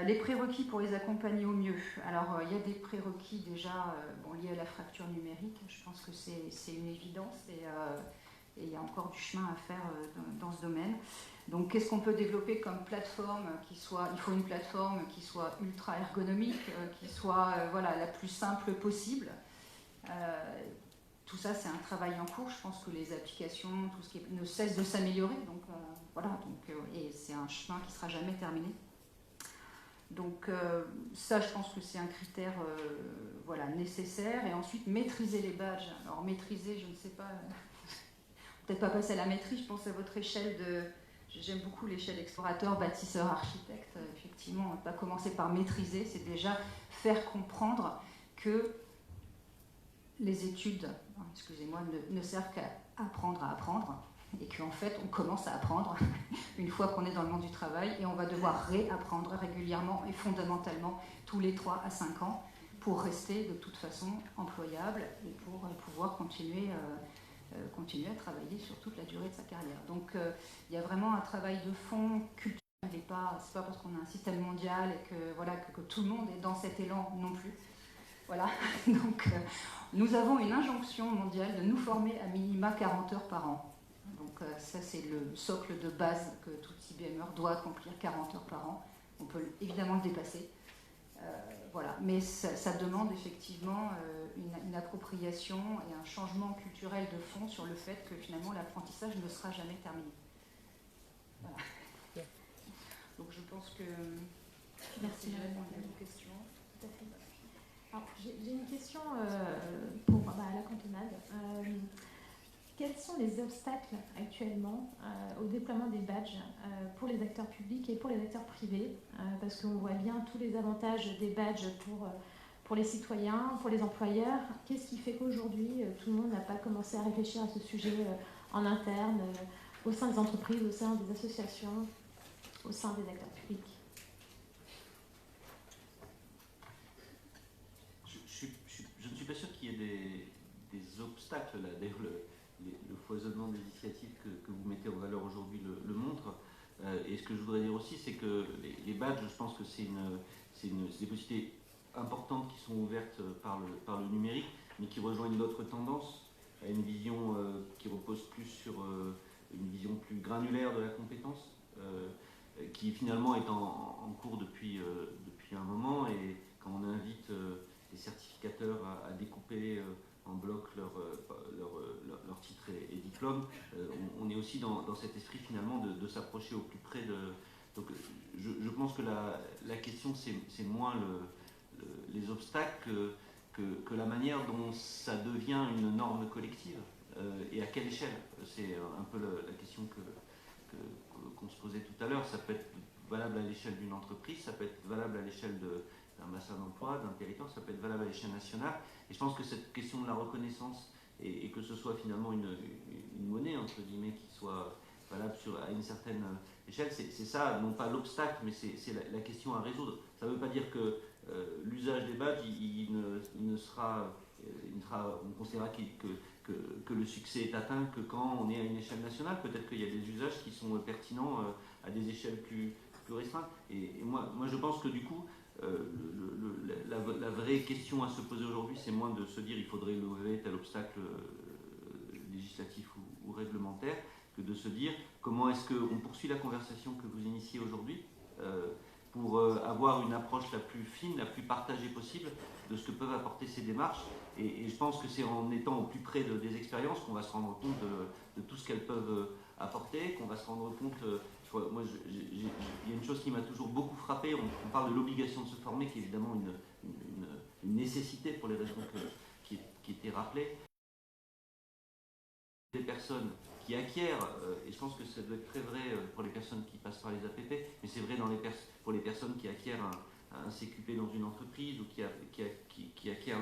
Les prérequis pour les accompagner au mieux. Alors, il y a des prérequis déjà liés à la fracture numérique. Je pense que c'est une évidence et il y a encore du chemin à faire dans ce domaine. Donc, qu'est-ce qu'on peut développer comme plateforme il faut une plateforme qui soit ultra ergonomique, qui soit la plus simple possible. Tout ça, c'est un travail en cours. Je pense que les applications, tout ce qui ne cesse de s'améliorer. Donc, et c'est un chemin qui ne sera jamais terminé. Donc ça, je pense que c'est un critère nécessaire. Et ensuite, maîtriser les badges. Alors maîtriser, je ne sais pas, peut-être pas passer à la maîtrise, je pense à votre échelle de... J'aime beaucoup l'échelle explorateur, bâtisseur, architecte. Effectivement, on ne va pas commencer par maîtriser, c'est déjà faire comprendre que les études, excusez-moi, ne servent qu'à apprendre à apprendre. Et qu'en fait, on commence à apprendre une fois qu'on est dans le monde du travail et on va devoir réapprendre régulièrement et fondamentalement tous les 3 à 5 ans pour rester de toute façon employable et pour pouvoir continuer à travailler sur toute la durée de sa carrière. Donc il y a vraiment un travail de fond culturel. C'est pas parce qu'on a un système mondial et que tout le monde est dans cet élan non plus. Voilà. Donc nous avons une injonction mondiale de nous former à minima 40 heures par an. Donc ça, c'est le socle de base que tout IBMer doit accomplir, 40 heures par an. On peut évidemment le dépasser. Mais ça demande effectivement une appropriation et un changement culturel de fond sur le fait que finalement l'apprentissage ne sera jamais terminé. Voilà. Donc je pense que... Merci. J'ai répondu à vos questions. Tout à fait. Alors, j'ai une question pour la cantonade. Quels sont les obstacles actuellement au déploiement des badges pour les acteurs publics et pour les acteurs privés parce qu'on voit bien tous les avantages des badges pour les citoyens, pour les employeurs. Qu'est-ce qui fait qu'aujourd'hui, tout le monde n'a pas commencé à réfléchir à ce sujet en interne, au sein des entreprises, au sein des associations, au sein des acteurs publics? Je ne suis pas sûr qu'il y ait des obstacles là. D'ailleurs, le foisonnement d'initiatives que vous mettez en valeur aujourd'hui le montre. Et ce que je voudrais dire aussi, c'est que les badges, je pense que c'est des possibilités importantes qui sont ouvertes par le numérique, mais qui rejoignent d'autres tendances, à une vision qui repose plus sur une vision plus granulaire de la compétence, qui finalement est en cours depuis un moment. Et quand on invite les certificateurs à découper en bloc leur titre et diplôme, on est aussi dans cet esprit finalement de s'approcher au plus près de... Donc je pense que la question c'est moins les obstacles que la manière dont ça devient une norme collective et à quelle échelle. C'est un peu la question qu'on se posait tout à l'heure. Ça peut être valable à l'échelle d'une entreprise, ça peut être valable à l'échelle d'un bassin d'emploi, d'un territoire, ça peut être valable à l'échelle nationale. Et je pense que cette question de la reconnaissance et que ce soit finalement une monnaie, entre guillemets, qui soit valable à une certaine échelle, c'est ça, non pas l'obstacle, mais c'est la question à résoudre. Ça ne veut pas dire que l'usage des badges, on considérera que le succès est atteint que quand on est à une échelle nationale. Peut-être qu'il y a des usages qui sont pertinents à des échelles plus restreintes. Et moi, je pense que du coup, la vraie question à se poser aujourd'hui, c'est moins de se dire il faudrait lever tel obstacle législatif ou réglementaire, que de se dire comment est-ce qu'on poursuit la conversation que vous initiez aujourd'hui pour avoir une approche la plus fine, la plus partagée possible de ce que peuvent apporter ces démarches. Et je pense que c'est en étant au plus près des expériences qu'on va se rendre compte de tout ce qu'elles peuvent apporter, qu'on va se rendre compte... Moi, il y a une chose qui m'a toujours beaucoup frappé. On parle de l'obligation de se former, qui est évidemment une nécessité pour les raisons qui étaient rappelées. Des personnes qui acquièrent, et je pense que ça doit être très vrai pour les personnes qui passent par les APP, mais c'est vrai pour les personnes qui acquièrent un CQP dans une entreprise ou qui acquièrent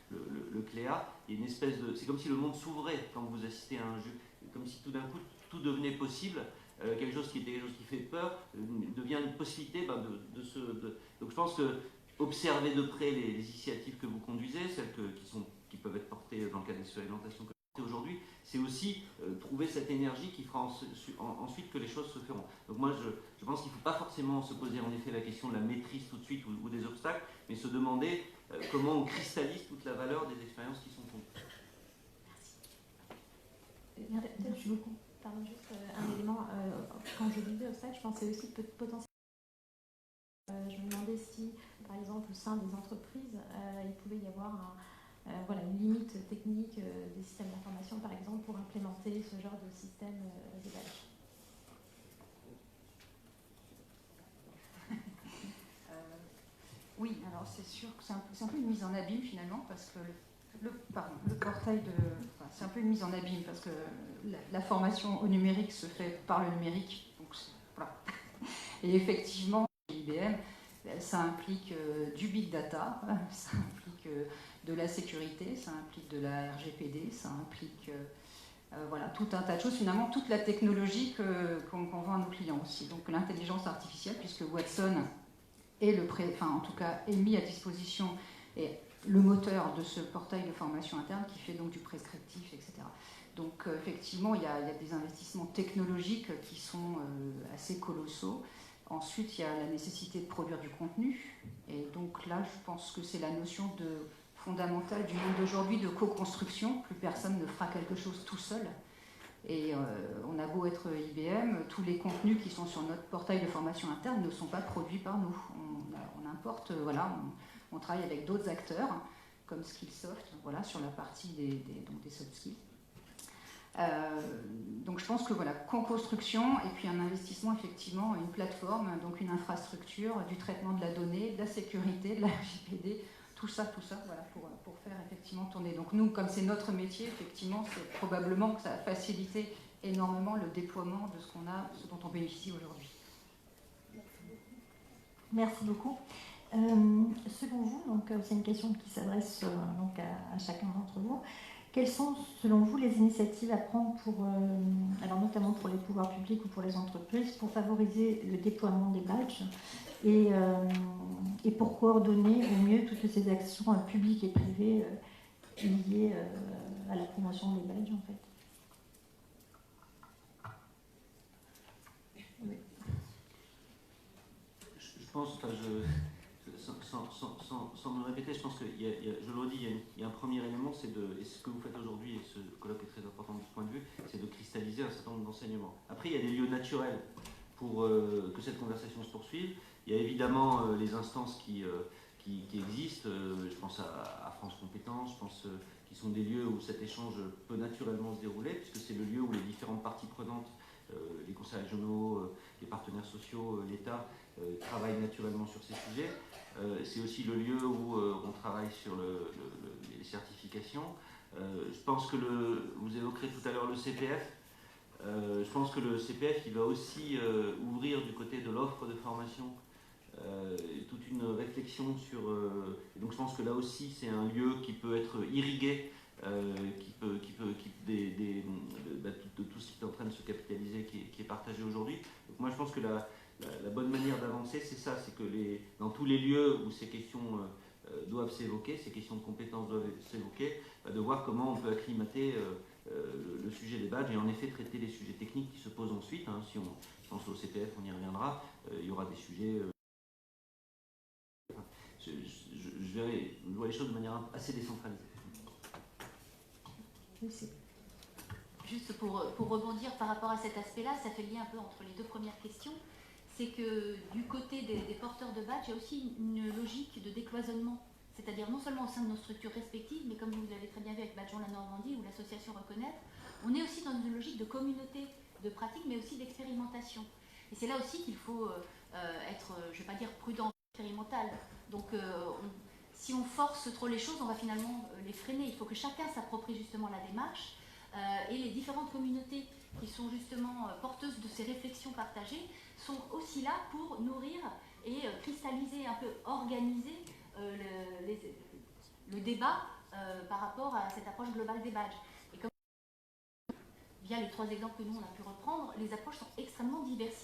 le CLEA. Il y a une espèce de... C'est comme si le monde s'ouvrait quand vous assistez à un jeu, comme si tout d'un coup tout devenait possible. quelque chose qui était quelque chose qui fait peur, devient une possibilité donc je pense que observer de près les initiatives que vous conduisez, celles qui peuvent être portées dans le cadre d'expérimentation que vous faites aujourd'hui, c'est aussi trouver cette énergie qui fera ensuite que les choses se feront. Donc moi, je pense qu'il ne faut pas forcément se poser en effet la question de la maîtrise tout de suite ou des obstacles, mais se demander comment on cristallise toute la valeur des expériences qui sont conduites. Merci beaucoup. Pardon, juste un élément. Quand je disais obstacle, je pensais aussi potentiellement. Je me demandais si, par exemple, au sein des entreprises, il pouvait y avoir une limite technique des systèmes d'information, par exemple, pour implémenter ce genre de système de badge. Oui, alors c'est sûr que c'est un peu une mise en abîme finalement, parce que le portail c'est un peu une mise en abîme, parce que la formation au numérique se fait par le numérique. Donc voilà. Et effectivement, IBM, ça implique du big data, ça implique de la sécurité, ça implique de la RGPD, ça implique tout un tas de choses, finalement toute la technologie qu'on vend à nos clients aussi. Donc l'intelligence artificielle, puisque Watson est est mis à disposition et le moteur de ce portail de formation interne qui fait donc du prescriptif, etc. Donc effectivement, il y a des investissements technologiques qui sont assez colossaux. Ensuite, il y a la nécessité de produire du contenu. Et donc là, je pense que c'est la notion fondamentale du monde d'aujourd'hui de co-construction. Plus personne ne fera quelque chose tout seul. Et on a beau être IBM, tous les contenus qui sont sur notre portail de formation interne ne sont pas produits par nous. On importe, on travaille avec d'autres acteurs, comme Skillsoft, sur la partie des soft skills. Donc je pense que co-construction et puis un investissement, effectivement, une plateforme, donc une infrastructure, du traitement de la donnée, de la sécurité, de la RGPD, tout ça pour faire effectivement tourner. Donc nous, comme c'est notre métier, effectivement, c'est probablement que ça a facilité énormément le déploiement de ce dont on bénéficie aujourd'hui. Merci beaucoup. Selon vous, donc c'est une question qui s'adresse à chacun d'entre vous. Quelles sont, selon vous, les initiatives à prendre alors notamment pour les pouvoirs publics ou pour les entreprises, pour favoriser le déploiement des badges et pour coordonner au mieux toutes ces actions publiques et privées liées à la promotion des badges, en fait? Oui. Je pense, sans me répéter, je pense que, je le redis, il y a un premier élément, et ce que vous faites aujourd'hui, et ce colloque est très important de ce point de vue, c'est de cristalliser un certain nombre d'enseignements. Après, il y a des lieux naturels pour que cette conversation se poursuive. Il y a évidemment les instances qui existent, je pense à France Compétences, je pense qui sont des lieux où cet échange peut naturellement se dérouler, puisque c'est le lieu où les différentes parties prenantes, les conseils régionaux, les partenaires sociaux, l'État, travaillent naturellement sur ces sujets. C'est aussi le lieu où on travaille sur les certifications. Je pense que vous évoquerez tout à l'heure le CPF. Je pense que le CPF il va aussi ouvrir du côté de l'offre de formation toute une réflexion sur... donc je pense que là aussi c'est un lieu qui peut être irrigué, de tout ce qui est en train de se capitaliser, qui est partagé aujourd'hui. Donc moi je pense que la bonne manière d'avancer, c'est ça, c'est que dans tous les lieux où ces questions doivent s'évoquer, ces questions de compétences doivent s'évoquer, de voir comment on peut acclimater le sujet des badges et en effet traiter les sujets techniques qui se posent ensuite. Si on pense au CPF, on y reviendra, il y aura des sujets... je vois les choses de manière assez décentralisée. Juste pour rebondir par rapport à cet aspect-là, ça fait le lien un peu entre les deux premières questions. C'est que du côté des porteurs de badges, il y a aussi une logique de décloisonnement. C'est-à-dire non seulement au sein de nos structures respectives, mais comme vous l'avez très bien vu avec Badgeons la Normandie ou l'association Reconnaître, on est aussi dans une logique de communauté de pratique, mais aussi d'expérimentation. Et c'est là aussi qu'il faut être, je ne vais pas dire prudent, expérimental. Donc si on force trop les choses, on va finalement les freiner. Il faut que chacun s'approprie justement la démarche et les différentes communautés qui sont justement porteuses de ces réflexions partagées sont aussi là pour nourrir et cristalliser, un peu organiser le débat par rapport à cette approche globale des badges. Et comme via les 3 exemples que nous on a pu reprendre, les approches sont extrêmement diversifiées.